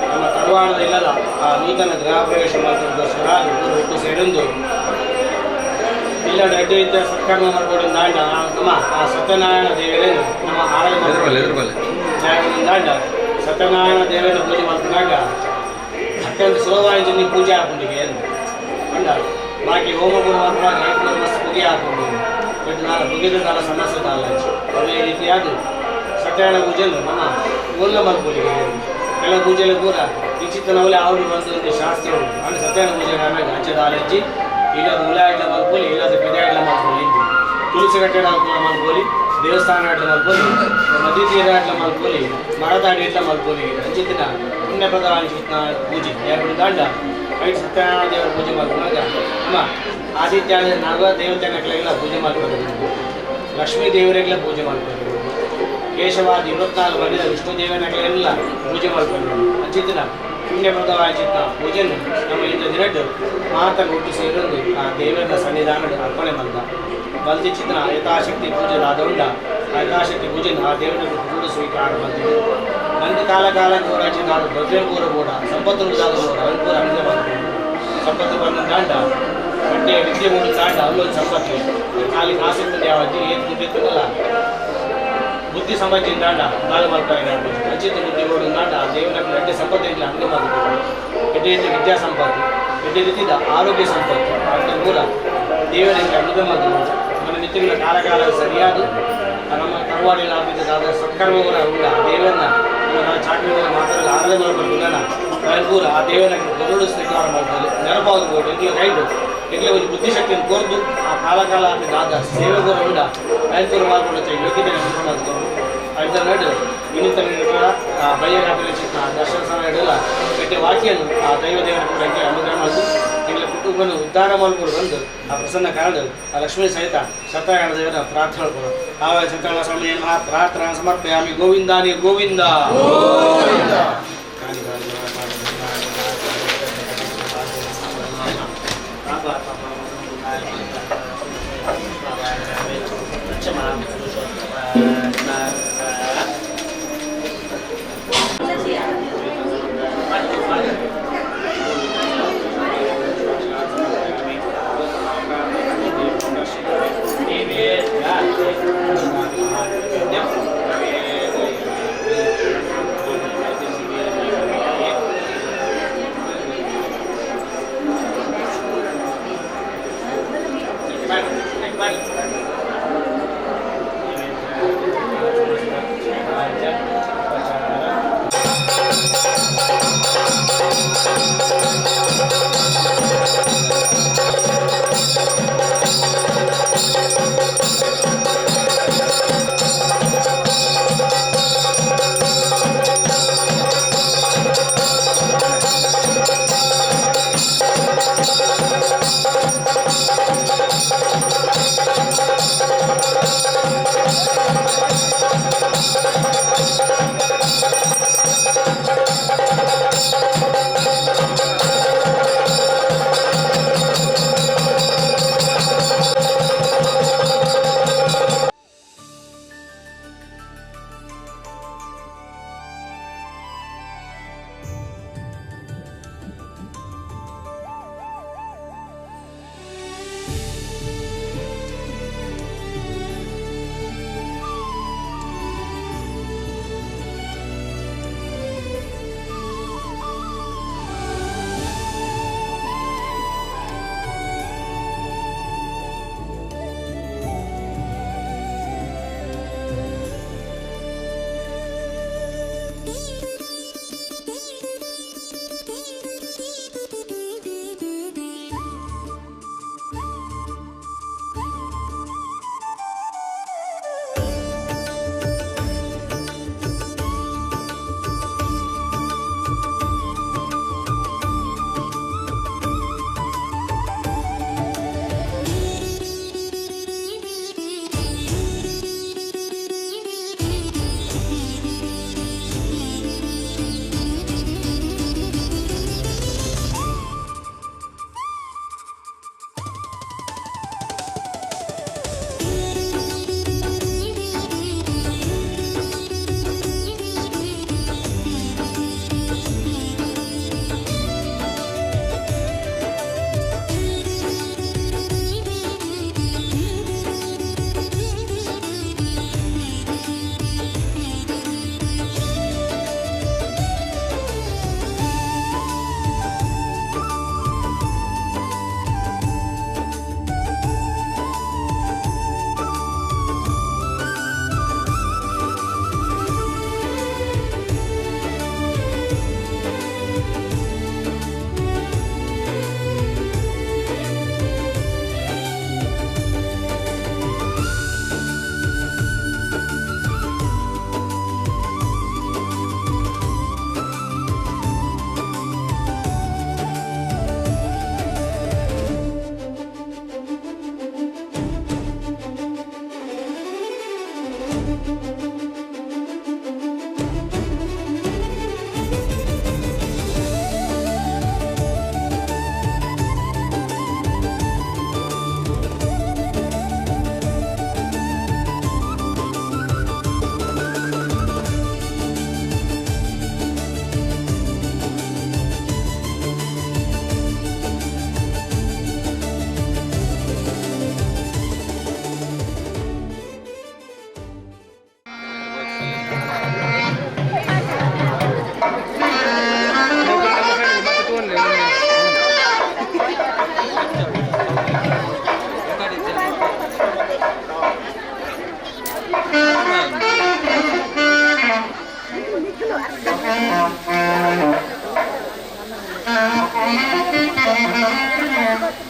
ನಮ್ಮ ತರವಾಡದ ಇಲ್ಲದ ಆ ನೂತನ ಗೃಹ ಪ್ರವೇಶ ಮಾಡೋದಕ್ಕೋಸ್ಕರ ಒಟ್ಟು ಸೇರೊಂದು ಇಲ್ಲದ ಅಡ್ಡಿ ಇದ್ದ ಸತ್ಕರ್ಮ ಮಾಡ್ಕೊಂಡು ದಾಂಡ ನಮ್ಮ ಆ ಸತ್ಯನಾರಾಯಣ ದೇವರೇನು ನಮ್ಮ ಆರಾಧನೆ ದಾಂಡ ಸತ್ಯನಾರಾಯಣ ದೇವರ ಪೂಜೆ ಮಾಡ್ಕೊಂಡಾಗ ಅತ್ಯಂತ ಸುಲಭವಾಗಿ ಜನ ಪೂಜೆ ಹಾಕೊಂಡಿಗೆ ಅಂಡ ಬಾಕಿ ಹೋಮ ಕೂಡ ಮಾಡುವಾಗ ಮಸ್ತ್ ಪುಗೆ ಹಾಕೊಂಡು ಬಟ್ ನಾನು ಪುಗಿದ ಕಾಲ ಸಮಸ್ಯೆ ಕಾಲ ಅದೇ ರೀತಿಯಾದ ಸತ್ಯನಾರಾಯಣ ಪೂಜೆಯನ್ನು ನಮ್ಮ ಒಳ್ಳೆ ಮಾಡ್ಕೊಳ್ಳಿಗೆ ಎಲ್ಲ ಪೂಜೆಯಲ್ಲಿ ಕೂಡ ವಿಚಿತ್ರನವಲ್ಲಿ ಅವರು ಬಂದು ಶಾಸ್ತ್ರ ಅಂದರೆ ಸತ್ಯನಾರಾಯಣ ಪೂಜೆ ಆಮೇಲೆ ಹಚ್ಚದ ಆಲಜ್ಜಿ ಇಲ್ಲದ ಉಲಾಯಿಟ್ಲ ಮಲ್ಕೊಳ್ಳಿ ಇಲ್ಲದ ಪಿದಾಯಿಟ್ಲ ಮಲ್ಕೊಳ್ಳಿ ತುಳಸಿ ಕಟ್ಟಡ ಮಲ್ಕೊಳ್ಳಿ ದೇವಸ್ಥಾನ ಆಟ್ಲ ಮಲ್ಕೊಳ್ಳಿ ನದಿ ತೀರ ಆಟ್ಲ ಮಲ್ಕೊಳ್ಳಿ ಮರದಾಡಿ ಇಟ್ಲ ಮಲ್ಕೊಳ್ಳಿ ಅಂಚಿತ್ತಿನ ಪುಣ್ಯಪ್ರದ ಅಂಚಿತ್ತಿನ ಪೂಜೆ ಎರಡು ದಾಂಡ ಐದು ಸತ್ಯನಾರಾಯಣ ದೇವರ ಪೂಜೆ ಮಾಡ್ಕೊಂಡಾಗ ನಮ್ಮ ಆದಿತ್ಯ ನಾಗ ದೇವತೆಗಳ ಪೂಜೆ ಮಾಡ್ಕೊಳ್ಬೇಕು ಲಕ್ಷ್ಮೀ ದೇವರಿಗೆಲ್ಲ ಪೂಜೆ ಮಾಡ್ಕೊಳ್ಬೇಕು ಕೇಶವಾದ 24 ಬಂದಿದ್ದ ವಿಷ್ಣು ದೇವನಗಳೆಲ್ಲ ಪೂಜೆ ಮಾಡ್ಕೊಂಡು ಅಂಚಿತ್ತಿನ ಪುಣ್ಯಪ್ರದವಾದ ಪೂಜೆಯನ್ನು ನಮ್ಮ ಇಂದ ದಿನಟ್ಟು ಮಾತನ್ನು ಒಟ್ಟು ಸೇರೊಂದು ಆ ದೇವರ ಸನ್ನಿಧಾನ ಅರ್ಪಣೆ ಬಂದಿಚ್ಚಿನ ಯಥಾಶಕ್ತಿ ಪೂಜೆ ಆದೊಂಡ ಆ ಯಥಾಶಕ್ತಿ ಪೂಜೆಯನ್ನು ಆ ದೇವರ ಕೂಡ ಸ್ವೀಕಾರ ಬಂದಿದೆ ನಂದು ಕಾಲ ಹೋರಾಚಿನ ಅದು ಭವ್ಯಪೂರ ಕೂಡ ಸಂಪತ್ತು ಉದಾದ ಕೂಡ ಅನುಕೂಲ ಹಂಗೆ ಮಾಡ್ಕೊಂಡು ಸಂಪತ್ತು ಬಂದ ದಾಂಡ ಬಟ್ಟೆ ವಿದ್ಯೆ ಮೂಲ ದಾಂಡ ಅಲ್ಲೊಂದು ಸಂಪತ್ತು ಖಾಲಿ ಆಸಕ್ತಿ ಯಾವತ್ತಿ ಏನು ದುಡ್ಡಿತ್ತಲ್ಲ ಬುದ್ಧಿ ಸಮಾಜದಿಂದ ದಾಂಡ ನಾಲ್ ಮಾಡ್ತಾರೆ ರಚಿತ ಬುದ್ಧಿಗಳು ದಾಂಡ ದೇವರ ಎಡ್ಡೆ ಸಂಪತ್ತು ಇಲ್ಲ ಹಂಗೆ ಮಾಡ್ಕೊಂಡು ಎಡ್ಡೆ ವಿದ್ಯಾ ಸಂಪತ್ತು ಎಡ್ಡೆ ರೀತಿಯ ಆರೋಗ್ಯ ಸಂಪತ್ತು ಅಂತ ಕೂಡ ದೇವರಿಂದ ಅನುಗ್ರಹ ಮಾಡ್ಕೊಂಡು మన మిత్రుల కాలకాల సరియాదు ನಮ್ಮ ತರವಾಡಿಯಲ್ಲಿ ಆಗಿದ್ದಾದ ಸತ್ಕರ್ಮಗಳ ಉಂಡ ದೇವರನ್ನ ನಮ್ಮ ಚಾಕ್ರಿಗಳ ಮಾತ್ರ ಆರಾಧನೆ ಮಾಡ್ಕೊಳ್ಳೋಣ ಕೂಡ ಆ ದೇವರ ಗರುಡು ಸ್ವೀಕಾರ ಮಾಡ್ತಾರೆ ನೆನಪಾಗಬಹುದು ಎಂಟ್ಲ ಕೈದು ಎಂಟ್ಲ ಒಂದು ಬುದ್ಧಿಶಕ್ತಿಯನ್ನು ಕೋರ್ದು ಆ ಕಾಲ ಆಗಿದ್ದಾದ ಸೇವೆಗಳ ಉಂಡ ಕೈಪೂರ ಮಾಡ್ಕೊಳ್ಳುತ್ತೆ ಯೋಗ್ಯತೆ ಮಾಡ್ಕೊಂಡು ಅದರ ನಡು ಇನ್ನಿತ ಬಯ್ಯಗಾಪಲ್ಲಿ ಚಿಕ್ಕ ದರ್ಶನ ಸಮಯ ಇಡಲ್ಲ ಗಟ್ಟಿ ವಾಕ್ಯನ್ನು ಆ ದೇವರ ಕೂಡ ಅನುಗ್ರಹ ಮಾಡಿ ನಿನ್ನ ಕುಟುಂಬವನ್ನು ಉದ್ಧಾರ ಮಾಡಿಕೊಂಡು ಬಂದು ಆ ಪ್ರಸನ್ನ ಕಾರಣ ಆ ಲಕ್ಷ್ಮೀ ಸಹಿತ ಸತ್ಯನಾರಾಯಣ ದೇವರ ಪ್ರಾರ್ಥನೆ ಮಾಡ್ಕೊಂಡು ಆವಾಗ ಸತ್ಯನಾರಾಯಣ ಸ್ವಾಮಿ ಪ್ರಾರ್ಥನಾ ಸಮರ್ಪಯಾಮಿ ಗೋವಿಂದಾನಿ ಗೋವಿಂದ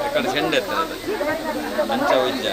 ఇక్కడ చెండు ఎత్తుంది మంచిగా పోయింది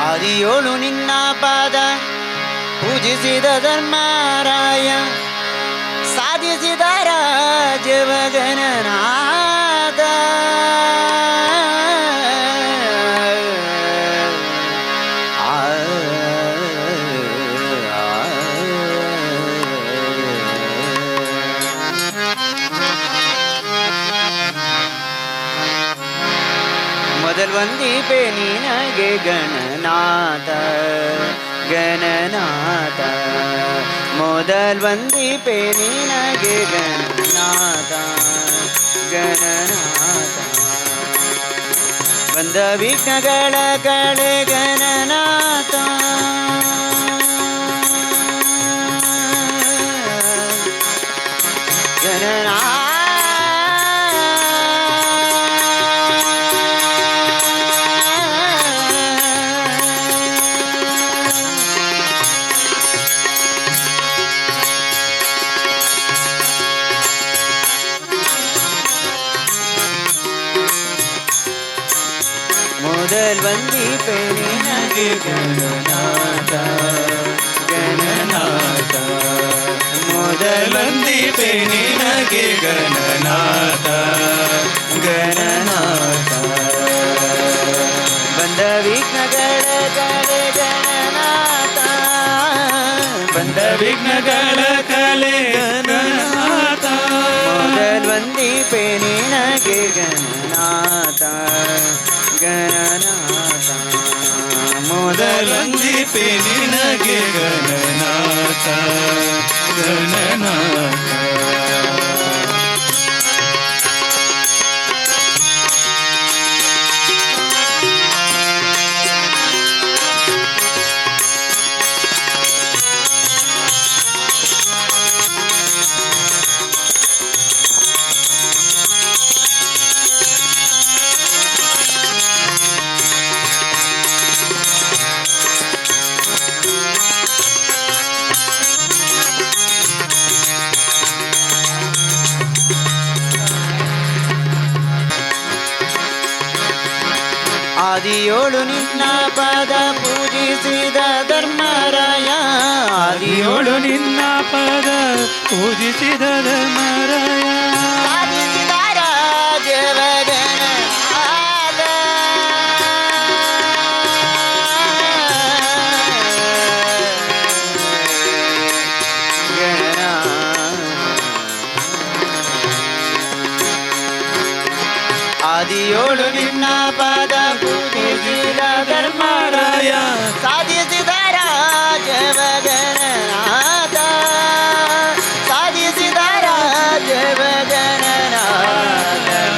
ಆದಿಯೋಳು ನಿನ್ನ ಪಾದ ಪೂಜಿಸಿದ ಧರ್ಮರಾಯ ಸಾಧಿಸಿದ ರಾಜವಗನನಾದ ಮೊದಲ್ ವಂದಿಪೆ ನಿನಗೆ ಗಣನಾಥ ಗಣನಾಥ ಮೊದಲ್ ವಂದಿಪೆ ನಿನಗೆ ಗಣನಾಥ ಗಣನಾಥ ಬಂದ ವಿಘ್ನಗಳ ಕಳೆ ಗಣನಾಥ ಗಣನಾಥ ಮೊದಲ್ ವಂದಿಪೆ ನಿನಗೆ ಗಣನಾಥ ಗಣನಾಥ ಮೊದಲ್ ವಂದಿಪೆ ನಿನಗೆ ಗಣನಾಥ ಗಣನಾಥ ಬಂದ ವಿಘ್ನಗಳ ಕಲೆ ಗಣನಾಥ ಬಂದ ವಿಘ್ನಗಳ ಕಲೆ ಗಣನಾಥ ಮೊದಲ್ ವಂದಿಪೆ ನಿನಗೆ ಗಣನಾಥ ಗಣನಾಥ ಮೊದಲ್ ವಂದಿಪೆ ನಿನಗೆ ಗಣನಾಥ ಗಣನಾಥ ಆದಿಯೋಳು ನಿನ್ನ ಪದ ಪೂಜಿಸಿದ ಧರ್ಮರಾಯ ಆದಿಯೋಳು ನಿನ್ನ ಪದ ಪೂಜಿಸಿದ ಧರ್ಮರಾಯ ಸಾಧಿಸಿದ ರಾಜವಗನನಾದ ಆದಿಯೋಳು ನಿನ್ನ ಪದ ಪೂಜಿಸಿದ ಧರ್ಮರಾಯ ಸಾಧಿಸಿದ ರಾಜವಗನನಾಥ ಸಾಧಿಸಿದ ರಾಜವಗನನಾಥ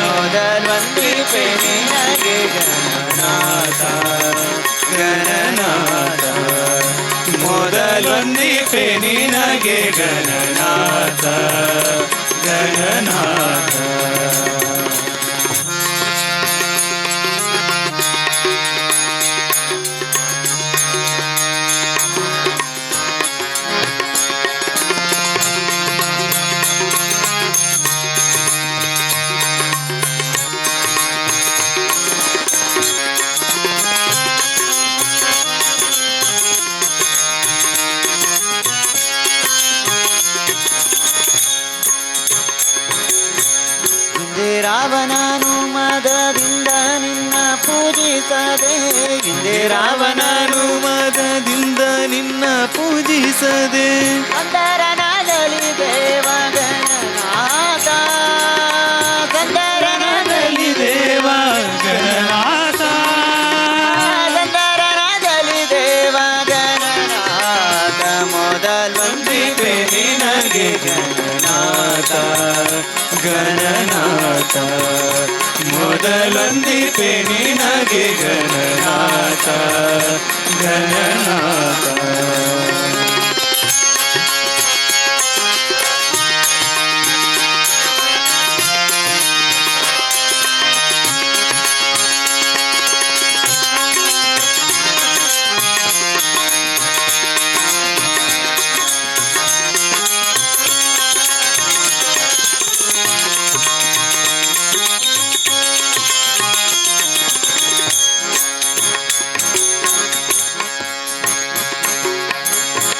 ಮೊದಲ್ ವಂದಿಪೆ ನಿನಗೆ ಗಣನಾಥ ಗಣನಾಥ ಮೊದಲ್ ವಂದಿಪೆ ನಿನಗೆ ಗಣನಾಥ ಗಣನಾಥ ರಾವಣನು ಮದದಿಂದ ನಿನ್ನ ಪೂಜಿಸದೆ ಹಿಂದೆ ರಾವಣನು ಮದದಿಂದ ನಿನ್ನ ವಂದಿಸದೆ ಸಂದರನದಲ್ಲಿ ದೇವಗಣನಾಥ ಸಂದರನದಲ್ಲಿ ದೇವ ಗಣನಾಥ ಸಂದರನದಲ್ಲಿ ದೇವಗಣನಾಥ ವಂದಿಪೆ ನಿನಗೆ ಗಣನಾಥ ಗಣನಾಥ ಮೊದಲೊಂದಿಪೆ ನಿನಗೆ ಗಣನಾಥ ಗಣನಾಥ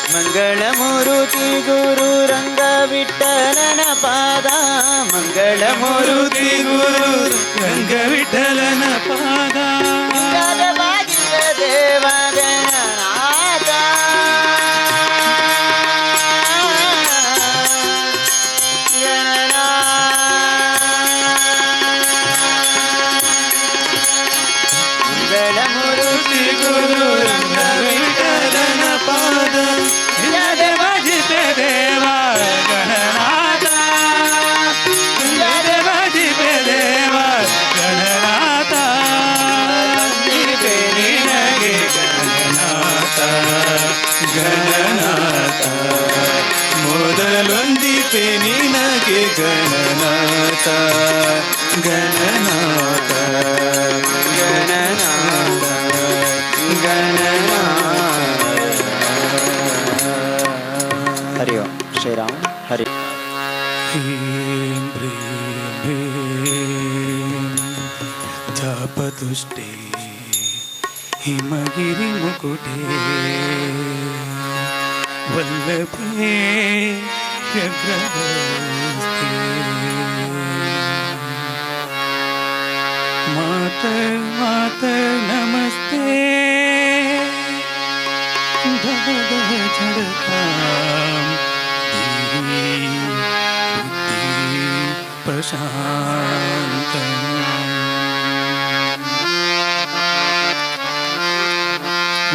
ಮಂಗಳಮೂರುತಿ ಗುರು ರಂಗ ವಿಠಲನ ಪಾದ ಮಂಗಳಮೂರುತಿ ಗುರು ರಂಗ ವಿಠಲನ ಪಾದ ಬಾಜಿದ ದೇವಗಣನಾಥ ಮಂಗಳಮೂರುತಿ ಗುರು ರಂಗ ವಿಠಲನ ಪಾದ ಇಲ್ಲದೆ ಭಜಿತೆ ದೇವ ಗಣನಾಥ ಇಲ್ಲದೆ ಭಜಿತೆ ದೇವ ಗಣನಾಥ ವಂದಿಪೆ ನಿನಗೆ ಗಣನಾಥ ಗಣನಾಥ ಮೊದಲೊಂದಿಪೆ ನಿನಗೆ ಗಣನಾಥ ಗಣನಾಥ ಗಣನಾಥ ಹರಿ ಓಂ ಶ್ರೀರಾಮ್ ಹರಿ ಹ್ರೀಂ ಭ್ರೀಂ ಜಾಪತುಷ್ಟೇ ಹಿಮಗಿರಿ ಮುಕುಟೇ ವಲ್ಲಭೇ ವ್ಯಗ್ರಹಸ್ತೆ ಮಾತರ್ ಮಾತರ್ ನಮಸ್ತೆ ದಹ ದಹ ಝಡತಾಂ ದೇವಿ ಬುದ್ಧಿ ಪ್ರಶಾಂತಂ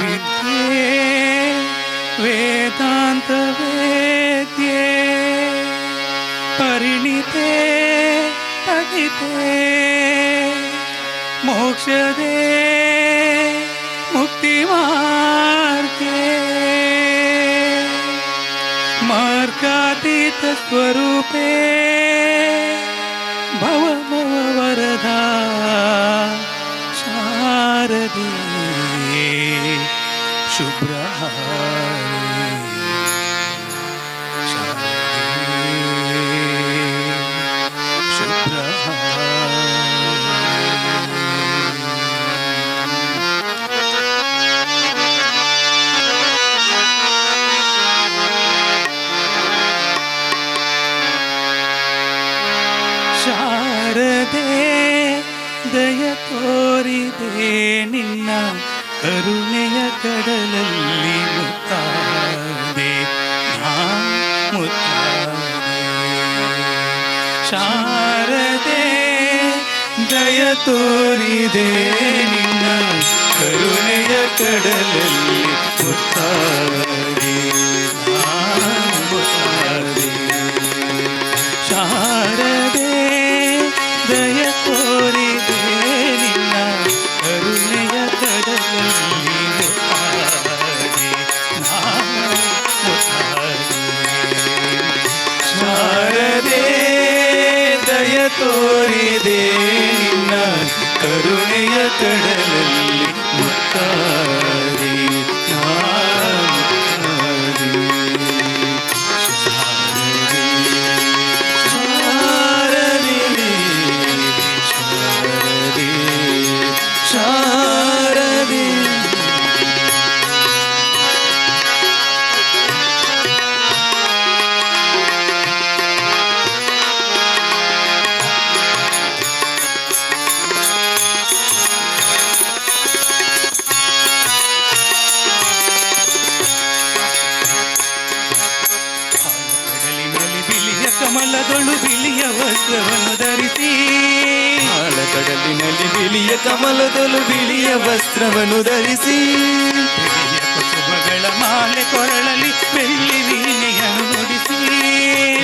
ವಿದ್ಯೆ ವೇದಾಂತ ವೇದ್ಯೆ ಪರಿಣಿತೆ ಪಠಿತೆ ಮೋಕ್ಷದೇ ಮುಕ್ತಿ ಮಾರ್ಗೆ ಮಾರ್ಗಾತೀತ ಸ್ವರೂಪೇ ಭವ ಭವ ವರದಾ ಶಾರದೆ ಶುಭ್ರಹಾರಿ ಶಾರದೆ ದಯ ತೋರಿದೆ ನಿನ್ನ ಕರುಣೆಯ ಕಡಲಲ್ಲಿ ಮುತ್ತಾದೆ ನಾ ಮುತ್ತಾದೆ ಶಾರದೆ ದಯ ತೋರಿದೆ ನಿನ್ನ ಕರುಣೆಯ ಕಡಲಲ್ಲಿ ಮುತ್ತಾದೆ ನಾ ಮುತ್ತಾದೆ ಶಾರದೆ ದಯ ತೋರಿದೆ ನಿನ್ನ ಕರುಣೆಯ ಕಡಲಲ್ಲಿ ಮುತ್ತಾದೆ ನಾ ಮುತ್ತಾದೆ ಶಾರದೆ ದಯ ತೋರಿದೆ ನಿನ್ನ ಕರುಣೆಯ ಕಡಲಲ್ಲಿ ಮುತ್ತಾದೆ ನಾ ಮುತ್ತಾದೆ ಬಿಳಿಯ ಕಮಲದೊಲು ಬಿಳಿಯ ವಸ್ತ್ರವನ್ನು ಧರಿಸಿ ಬಿಳಿಯ ಕುಸುಮಗಳ ಮಾಲೆ ಕೊರಳಲಿ ಬೆಳ್ಳಿ ವೀಣೆಯನ್ನು ನುಡಿಸಿ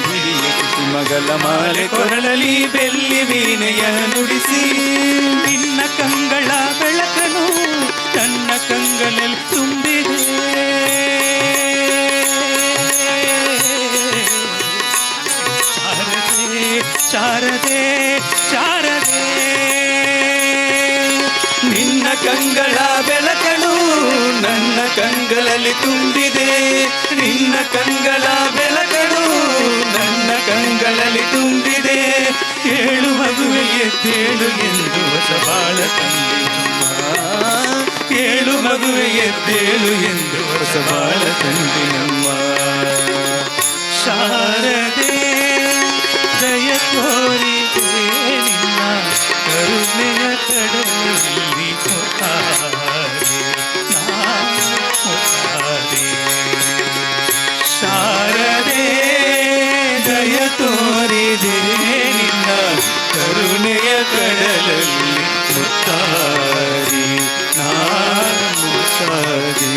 ಬಿಳಿಯ ಕುಸುಮಗಳ ಮಾಲೆ ಕೊರಳಲಿ ಬೆಳ್ಳಿ ವೀಣೆಯನ್ನು ನುಡಿಸಿ ನಿನ್ನ ಕಂಗಳ ಬೆಳಕನು ನನ್ನ ಕಂಗಳಲ್ಲಿ ತುಂಬಿದೆ ಶಾರದೆ ಶಾರದೆ ನಿನ್ನ ಕಂಗಳ ಬೆಳಕನು ನನ್ನ ಕಂಗಳಲ್ಲಿ ತುಂಬಿದೆ ನಿನ್ನ ಕಂಗಳ ಬೆಳಕನು ನನ್ನ ಕಂಗಳಲ್ಲಿ ತುಂಬಿದೆ ಏಳು ಮಗುವೆ ಎದ್ದೇಳು ಎಂದು ಹೊಸ ಬಾಳ ತಂದೆಯಮ್ಮ ಏಳು ಮಗುವೆ ಎದ್ದೇಳು ಎಂದು ಹೊಸ ಬಾಳ ತಂದೆಯಮ್ಮ ಶಾರದೆ ದಯ ತೋರಿದೆ ನಿನ್ನ ಕರುಣೆಯ ಕಡಲಲ್ಲಿ ಮುತ್ತಾದೆ ನಾ ಮುತ್ತಾದೆ ಶಾರದೆ ದಯ ತೋರಿದೆ ನಿನ್ನ ಕರುಣೆಯ ಕಡಲಲ್ಲಿ ಮುತ್ತಾದೆ ನಾ ಮುತ್ತಾದೆ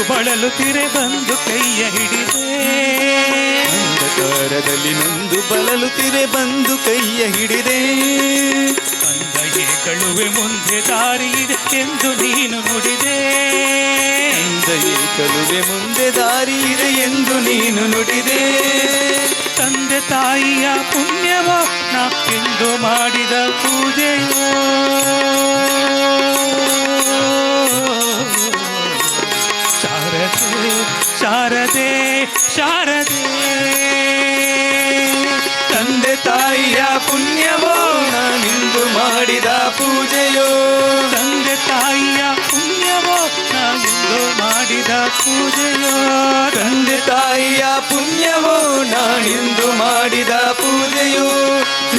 ಬಳಲುತ್ತಿರೆ ಬಂದು ಕೈಯ ಹಿಡಿದೆ ಅಂಧಕಾರದಲ್ಲಿ ನೊಂದು ಬಳಲುತ್ತಿರೆ ಬಂದು ಕೈಯ ಹಿಡಿದೆ ಅಂದಯೇ ಕಳುವೆ ಮುಂದೆ ದಾರಿ ಇದೆ ಎಂದು ನೀನು ನುಡಿದೆ ಅಂದಯೇ ಕಳುವೆ ಮುಂದೆ ದಾರಿ ಇದೆ ಎಂದು ನೀನು ನುಡಿದೆ ತಂದೆ ತಾಯಿಯ ಪುಣ್ಯವೋ ನಾ ಎಂದು ಮಾಡಿದ ಪೂಜೆಯೋ ಶಾರದೆ ಶಾರದೆ ತಂದೆ ತಾಯಿಯ ಪುಣ್ಯವೋ ನಾನಿಂದು ಮಾಡಿದ ಪೂಜೆಯೋ ತಂದೆ ತಾಯಿಯ ಪುಣ್ಯವೋ ನಾನಿಂದು ಮಾಡಿದ ಪೂಜೆಯೋ ತಂದೆ ತಾಯಿಯ ಪುಣ್ಯವೋ ನಾನಿಂದು ಮಾಡಿದ ಪೂಜೆಯೋ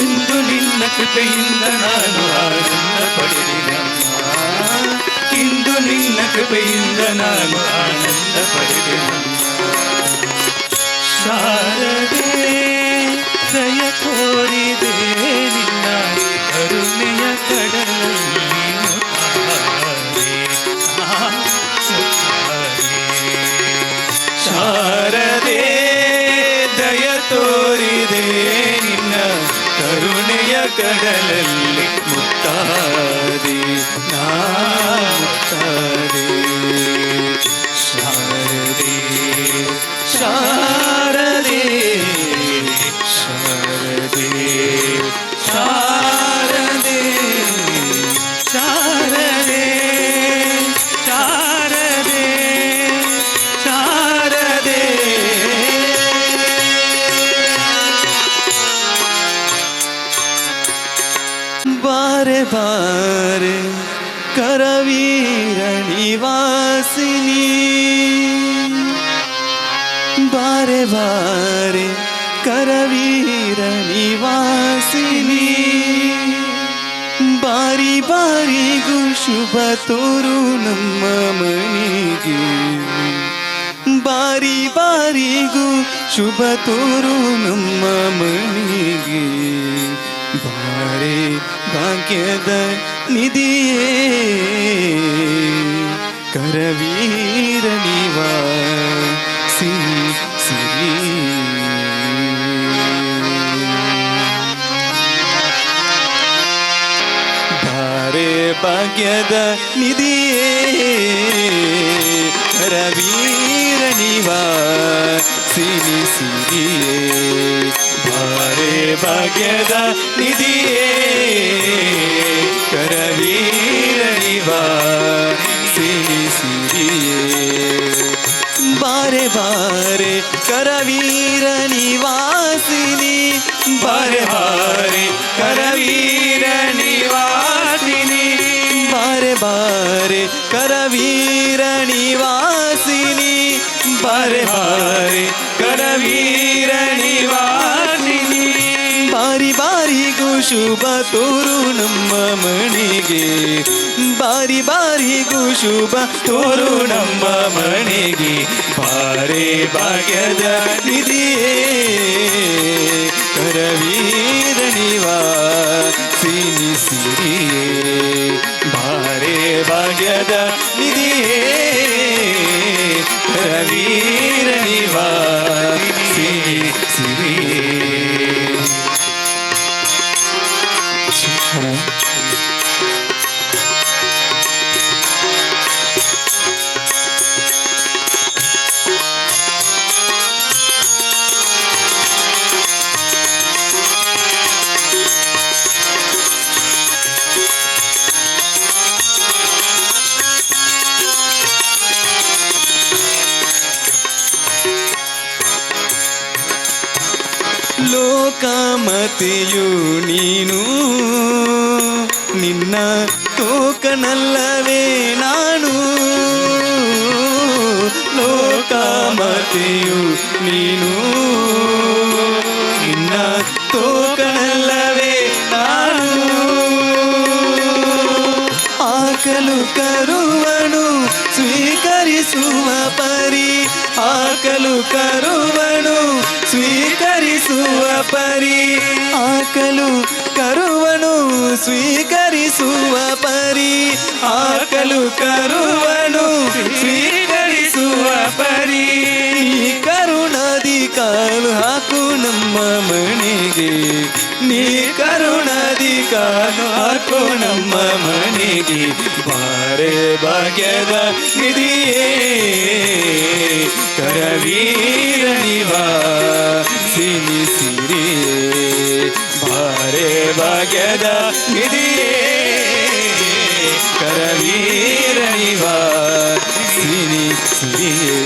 ಇಂದು ನಿನ್ನ ಕೃಪೆಯಿಂದ ನಾನು ಆನಂದ ಪಡೆದಿನಮ್ಮ ಇಂದು ನಿನ್ನ ಕೃಪೆಯಿಂದ ನಾನು ಆನಂದ ಪಡೆದಿನಮ್ಮ ಶಾರದೆ ದಯ ತೋರಿದೆ ನಿನ್ನ ಕರುಣೆಯ ಕಡಲಲ್ಲಿ ಮುತ್ತಾದೆ ಶಾರದೆ ದಯ ತೋರಿದೆ ನಿನ್ನ ಕರುಣೆಯ ಕಡಲಲ್ಲಿ ಮುತ್ತಾದೆ ನಾ ಮುತ್ತಾದೆ ಶಾರದೆ ಶಾರದೆ ಶಾರದೆ ಶಾರದೆ ಶಾರದೆ ಶಾರದೆ ಶಾರದೆ ಬಾರೆ ಬಾರೆ ಕರವೀರ ನಿವಾಸಿನಿ ಬಾರೆ ಬಾರೆ ಕರವೀರ ನಿವಾಸಿನಿ ಬಾರಿ ಬಾರಿಗೂ ಶುಭ ತೋರು ನಮ್ಮ ಮನೆಗೆ ಬಾರಿ ಬಾರಿಗೂ ಶುಭ ತೋರು ನಮ್ಮ ಮನೆಗೆ ಬಾರೆ ಭಾಗ್ಯದ ನಿಧಿಯೇ ಕರವೀರ ನಿವಾಸಿ ಸಿರಿ ಬಾರೆ ಭಾಗ್ಯದ ನಿಧಿಯೇ ಕರವೀರ ನಿವಾಸಿನಿ ಸಿರಿಯೇ ಬಾರೆ ಭಾಗ್ಯದ ನಿಧಿಯೇ ಕರವೀರ ನಿವಾಸಿನಿ ಸಿರಿಯೇ ಬಾರೆ ಬಾರೆ ಕರವೀರ ನಿವಾಸಿನಿ ಬಾರೆ ಕರವೀರ ನಿವಾಸಿನಿ ಬಾರೆ ಬಾರೆ ಕರವೀರ ನಿವಾಸಿನಿ ಬಾರಿ ಬಾರಿಗೂ ಶುಭ ತೋರು ನಮ್ಮ ಮನೆಗೆ ಬಾರಿ ಬಾರಿಗೂ ಶುಭ ತೋರು ನಮ್ಮ ಮನೆಗೆ ಬಾರೆ ಭಾಗ್ಯದ ನಿಧಿಯೇ ಕರವೀರ ನಿವಾಸಿನಿ ಸಿರಿಯೇ ಬಾರೆ ಭಾಗ್ಯದ ನಿಧಿಯೇ ಕರವೀರ ನಿವಾಸಿನಿ ಸಿರಿಯೇ. ಲೋಕಮತೆಯು ನೀನು ನಿನ್ನ ತೋಕನಲ್ಲವೇ ನಾನು ಲೋಕಮತೆಯು ನೀನು ನಿನ್ನ ತೋಕನಲ್ಲವೇ ನಾನು ಆಕಲು ಕರುವನು ಸ್ವೀಕರಿಸುವ ಪರಿ ಆಕಲು ಕರುವನು ಸ್ವೀಕರಿಸುವ ಪರಿ ಆಕಲು ಕರುವನು ಸ್ವೀಕರಿಸುವ ಪರಿ ಆಕಲು ಕರುವನು ಸ್ವೀಕರಿಸುವ ಪರಿ ಕರುಣಾದಿ ಕಾಲು ಹಾಕು ನಮ್ಮ ಮನೆಗೆ ನೀ ಕರುಣಾದಿ ಕಾಲು ಹಾಕು ನಮ್ಮ ಮನೆಗೆ ಬಾರೆ ಭಾಗ್ಯದ ನಿಧಿಯೇ ಕರವೀರ ನಿವಾಸಿನಿ ಸಿರಿಯೇ ಬಾರೆ ಭಾಗ್ಯದ ನಿಧಿಯೇ ಕರವೀರ ನಿವಾಸಿನಿ ಸಿರಿಯೇ.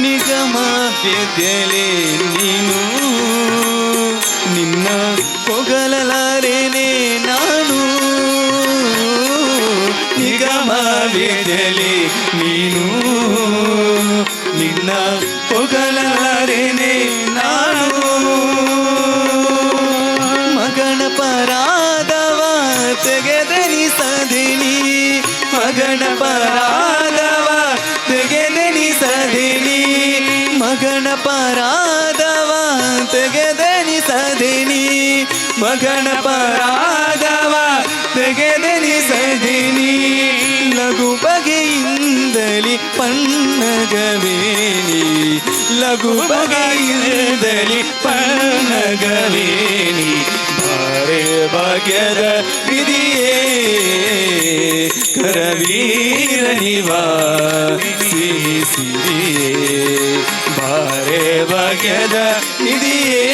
ನಿಗಮ ವೇದ್ಯಲೆ ನೀನು ನಿನ್ನ ಹೊಗಳಲಾರೇನೆ ನಾನು ನಿಗಮ ವೇದ್ಯಲೆ ನೀನು ನಿನ್ನ ಹೊಗಳಲಾರೇನೆ ನಾನು ಮಗನ ಪರಾದವ ತೆಗೆದೆನಿಸದಿನಿ ಮಗನ ಪರಾದವ ತೆಗೆದೆನಿಸದಿನಿ ಮಗನ ಪರಾದವ ತೆಗೆದೆನಿಸದಿನಿ ಮಗನ ಪರಾದವ ತೆಗೆದೆನಿಸದಿನಿ ಲಘು ಬಗೆಯಿಂದಲಿ ಪನ್ನಗವೇನಿ ಲಘು ಬಗೆಯಿಂದಲಿ ಪನ್ನಗವೇನಿ ಬಾರೆ ಭಾಗ್ಯದ ವಿಧಿಯೇ ಕರವೀರ ನಿವಾಸಿನಿ ಸಿರಿಯೇ ಬಾರೆ ಭಾಗ್ಯದ ನಿಧಿಯೇ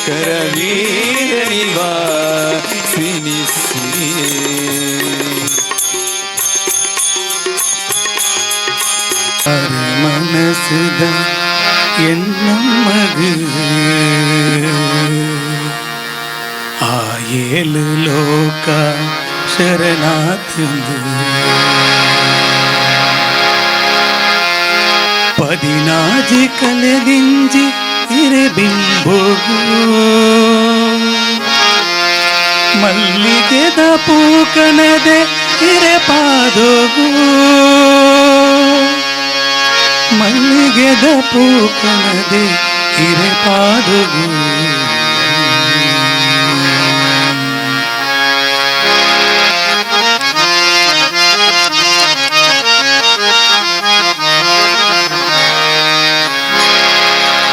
ಕರವೀರ ನಿವಾಸಿನಿ ಸಿರಿಯೇ. ಮನಸ್ಸುದ ಎನ್ನಮ್ಮದು ಆ ಏಳು ಲೋಕ ಶರಣಾಥಂದು ಪದಿನಾಜಿ ಕಲೆದಿಂಜಿ ಇರೆಬಿಂಬೋಗು ಮಲ್ಲಿಗೆದ ಪೂಕಣದೆ ಇರೆಪಾದೋಗು ಮಲ್ಲಿಗೆದ ಪೂಕಣದೆ ಇರೆಪಾದೋಗು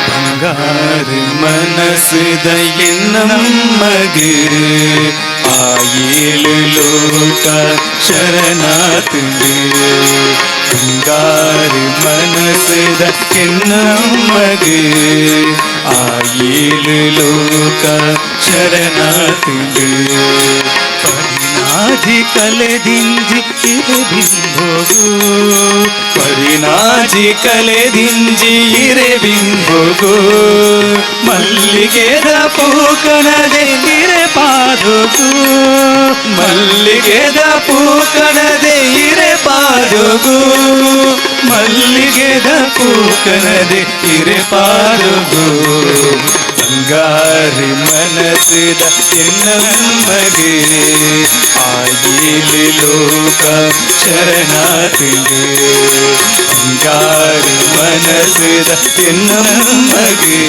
ಬಂಗಾರ ಮನಸ್ಸುದ ಎನ್ನಮ್ಮಗು ಆ ಏಳು ಲೋಕ ಶರಣಾಥಂದು ಅಂಗಾರು ಮನಸ್ಸದ ಎನ್ನಮ್ಮಗೆ ಆಯಿಲು ಲೋಕ ಶರಣಾರ್ಥಿಗೆ ಪರಿನಾಜಿ ಕಲೆದಿಂಜಿ ಇರೆ ಬಿಂಬೋಗು ಪರಿನಾಜಿ ಕಲೆದಿಂಜಿ ಇರೆ ಬಿಂಬೋಗು ಮಲ್ಲಿಗೆದ ಪೂಕಣದೆ ಇರೆ ಪಾದೋಗು ಮಲ್ಲಿಗೆದ ಪೂಕಣದೆ ಇರೆ ಪಾದೋಗು ಮಲ್ಲಿಗೆದ ಪೂಕಣದೆ ಇರೆ ಪಾದೋಗು ಅಂಗಾರಿ ಮನಸ್ಸಿದ ಎನ್ನಮ್ಮಗೆ ಆಯಿಲಿ ಲೋಕ ಶರಣಾರ್ಥಿಗೆ ಅಂಗಾರಿ ಮನಸ್ಸಿದ ಎನ್ನಮ್ಮಗೆ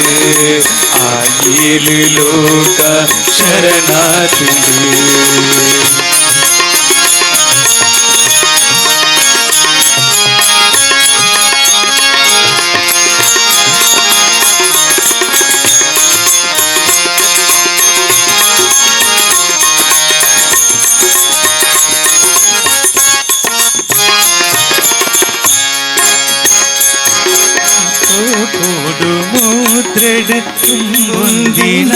ಆಯಿಲಿ ಲೋಕ ಶರಣಾರ್ಥಿಗೆ ಮುಂದಿನ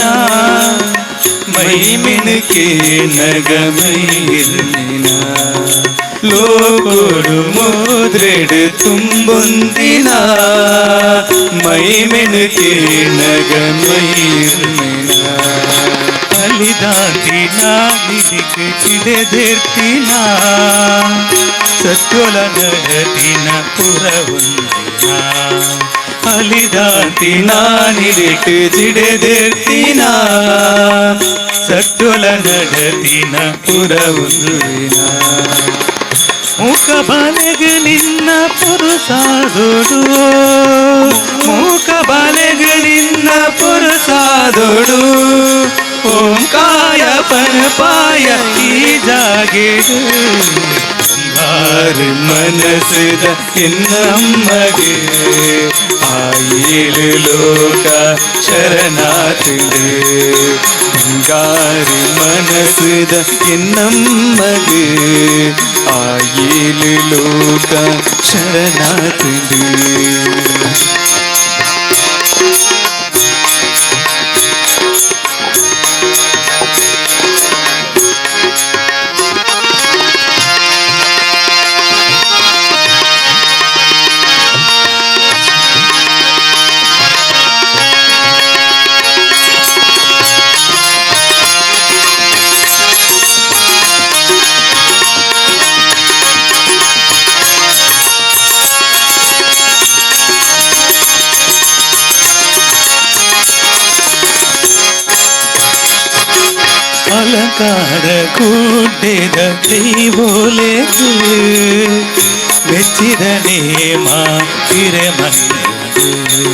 ಮೈಮಿಣಕೆ ನಗಮೈರ್ಮಿನ ಲೋಕೋಡು ಮುದ್ರೆಡು ತುಂಬೊಂದಿನ ಮೈಮಿಣಕೆ ನಗಮೈರ್ಮಿನ ಅಲಿದಾಂತಿನ ನಿದಿಕೆ ಚಿಡೆದೆರ್ತಿನ ಸತ್ವಲ ನಡತಿನ ಪುರವೊಂದಿನ ಅಲಿದಾಂತಿನ ನಿದಿಕೆ ಚಿಡೆದೆರ್ತಿನ ಸತ್ವಲ ನಡತಿನ ಪುರವೊಂದಿನ ಮೂಕ ಬಾಲೆಗೆ ನಿನ್ನ ಪುರುಸಾದೋಡು ಮೂಕ ಬಾಲೆಗೆ ನಿನ್ನ ಪುರುಸಾದೋಡು ಓಂಕಾಯ ಪನಪಾಯ ಈ ಜಾಗೆಡು ಅಂಗಾರು ಮನಸ್ಸಿದ ಎನ್ನಮ್ಮಗೆ ಆಯಿಲು ಲೋಕ ಶರಣಾರ್ಥಿಗೆ ಅಂಗಾರು ಮನಸ್ಸಿದ ಎನ್ನಮ್ಮಗೆ ಆಯಿಲು ಲೋಕ ಶರಣಾರ್ಥಿಗೆ ಅಲಂಕಾರ ಕೂಡೆದ ದೈವೋಲೆಗೆ ಮೆಚ್ಚಿದ ನೇಮ ಹಿರೆಮನೆಗೆ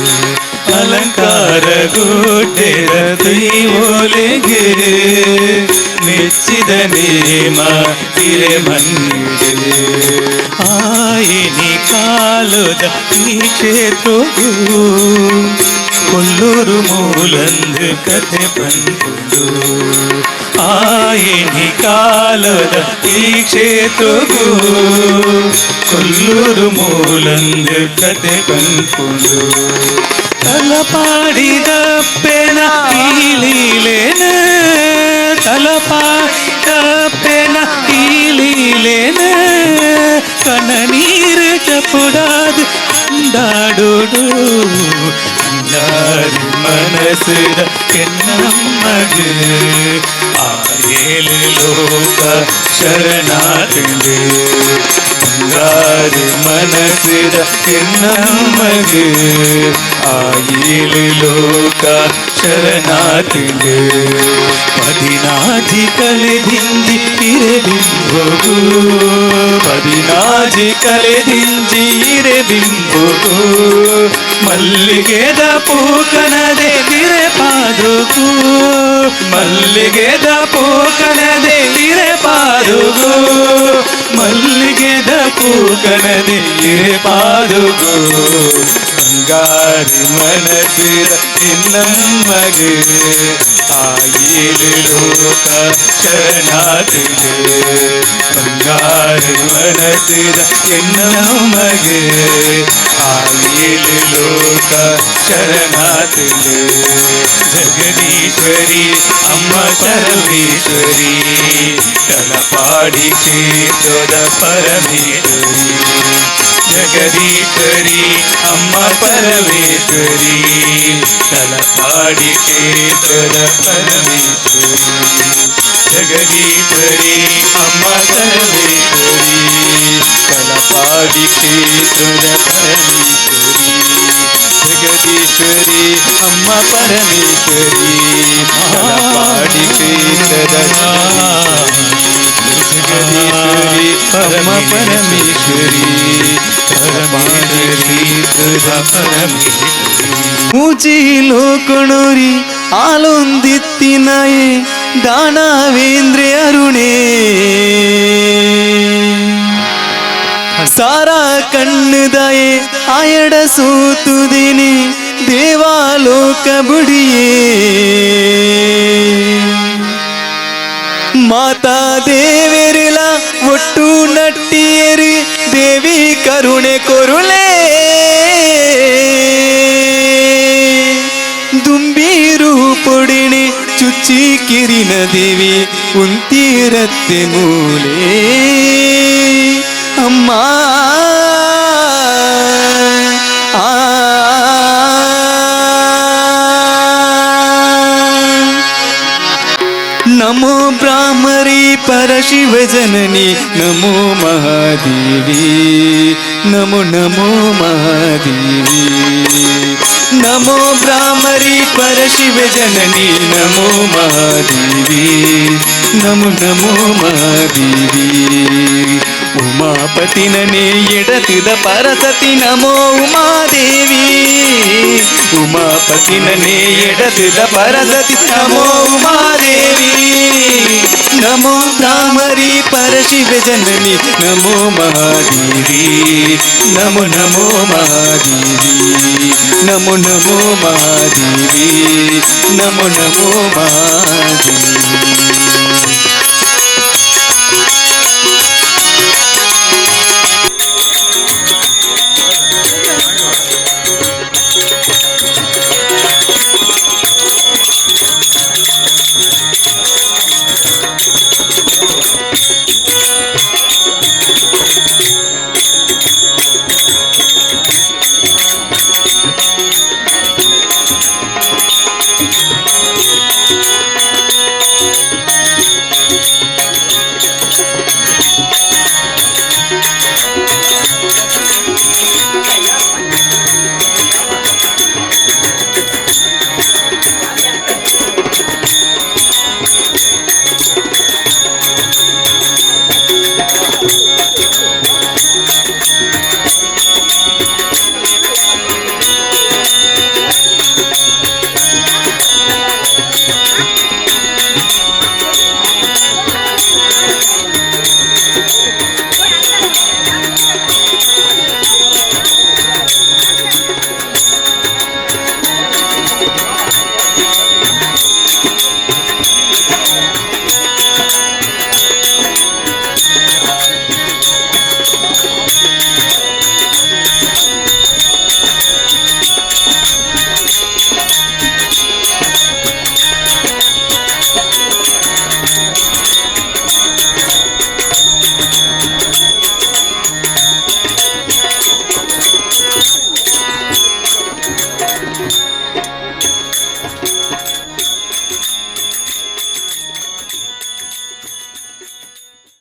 ಅಲಂಕಾರ ಕೂಡೆದ ದೈವೋಲೆಗೆ ಮೆಚ್ಚಿದ ನೇಮ ಹಿರೆಮನೆಗೆ ಆಯಿನಿ ಕಾಲದ ಈ ಕ್ಷೇತ್ರವು ಕೊಲ್ಲೂರು ಮೂಲಂದು ಕತೆ ಬಂದು ಆಯಿನಿ ಕಾಲದ ಈ ಕ್ಷೇತ್ರವು ಕೊಲ್ಲೂರು ಮೂಲಂದು ಕತೆ ಬಂದು ತಲಪಾಡಿದ ಪೆನ ಈ ಲೀಲೆನ ತಲಪಾಡಿದ ಪೆನ ಈ ಲೀಲೆನ ಕನ ನೀರು ಚಪುಡಾದ ಅಂದಾಡೋಡು ಅಂಗಾರು ಮನಸ್ಸಿದ ಎನ್ನಮ್ಮಗೆ ಆಯಿಲು ಲೋಕ ಶರಣಾರ್ಥಿಗೆ ಅಂಗಾರು ಮನಸ್ಸಿದ ಎನ್ನಮ್ಮಗೆ ಆಯಿಲು ಲೋಕ ಶರಣಾರ್ಥಿಗೆ ಪದಿನಾಜಿ ಕಲೆದಿಂಜಿ ಇರೆ ಬಿಂಬೋಗು ಪದಿನಾಜಿ ಕಲೆದಿಂಜಿ ಇರೆ ಬಿಂಬೋಗು ಮಲ್ಲಿಗೆದ ಪೂಕಣದೆ ಇರೆ ಪಾದೋಗು ಮಲ್ಲಿಗೆದ ಪೂಕಣದೆ ಇರೆ ಪಾದೋಗು ಮಲ್ಲಿಗೆದ ಪೂಕಣದೆ ಇರೆ ಪಾದೋಗು ಅಂಗಾರು ಮನಸ್ಸಿದ ಎನ್ನಮ್ಮಗೆ ஆயிரு லோக சரணாத்துடு ಬಂಗಾರು ಮನಸಿದ ಎನ್ನ ಮಗೆ ಆಯಿಲು ಲೋಕ ಶರಣಾತುಲು ಜಗದೀಶ್ವರಿ ಅಮ್ಮ ಪರಮೇಶ್ವರಿ ತಲಪಾಡಿ ಕ್ಷೇತ್ರದ ಪರಮೇಶ್ವರಿ ಜಗದೀಶ್ವರಿ ಅಮ್ಮ ಪರಮೇಶ್ವರಿ ತಲಪಾಡಿ ಕ್ಷೇತ್ರದ ಪರಮೇಶ್ವರಿ ಜಗದೀಶ್ವರಿ ಅಮ್ಮ ಸರ್ವೇಶ್ವರಿ ತಲಪಾಡಿ ಕ್ಷೇತ್ರದ ಪರಮೇಶ್ವರಿ ಜಗದೀಶ್ವರಿ ಅಮ್ಮ ಪರಮೇಶ್ವರಿ ತಲಪಾಡಿ ಕ್ಷೇತ್ರದ ಜಗದೀಶ್ವರಿ ಅಮ್ಮ ಪರಮೇಶ್ವರಿ ತಲಪಾಡಿ ಕ್ಷೇತ್ರದ ಪರಮೇಶ್ವರಿ ಮುಚಿಲೋ ಕೊಣೋರಿ ಆಲೊಂದಿತ್ತಿನಾಯೇ ದಾನವೇಂದ್ರ ಅರುಣೇ ಸಾರಾ ಕಣ್ಣುದಾಯೇ ಆಯಡ ಸೋತುದೇನೆ ದೇವಾಲೋಕ ಬುಡಿಯೇ ಮಾತಾ ದೇವರಿಲ ಒಟ್ಟು ನಟ್ಟಿಯರಿ ದೇವಿ ಕರುಣೆ ಕೊರುಳೇ ದುಂಬೀರು ಪೊಡಿಣೆ ಚುಚ್ಚಿ ಕಿರಿನ ದೇವಿ ಉಂತೀರತ್ತೆ ಮೂಲೆ ಅಮ್ಮ ನಮೋ ಬ್ರಾಹ್ಮರಿ ಪರಶಿವ ಜನನಿ ನಮೋ ಮಹಾದೇವಿ ನಮೋ ನಮೋ ಮಹಾದೇವಿ ನಮೋ ಬ್ರಾಹ್ಮರಿ ಪರಶಿವ ಜನನಿ ನಮೋ ಮಹಾದೇವಿ ನಮೋ ನಮೋ ಮಹಾದೇವಿ ಉಮಾಪತಿ ನನೆ ಎಡತಿದ ಪರಸತಿ ನಮೋ ಉಮಾದೇವಿ ಉಮಾಪತಿ ನನೆ ಎಡತಿದ ಪರಸತಿ ನಮೋ ಉಮಾದೇವಿ ನಮೋ ಬ್ರಾಹ್ಮರಿ ಪರಶಿವ ಜನನಿ ನಮೋ ಮಹಾದೇವಿ ನಮೋ ನಮೋ ಮಹಾದೇವಿ ನಮೋ ನಮೋ ಮಹಾದೇವಿ ನಮೋ ನಮೋ ಮಹಾದೇವಿ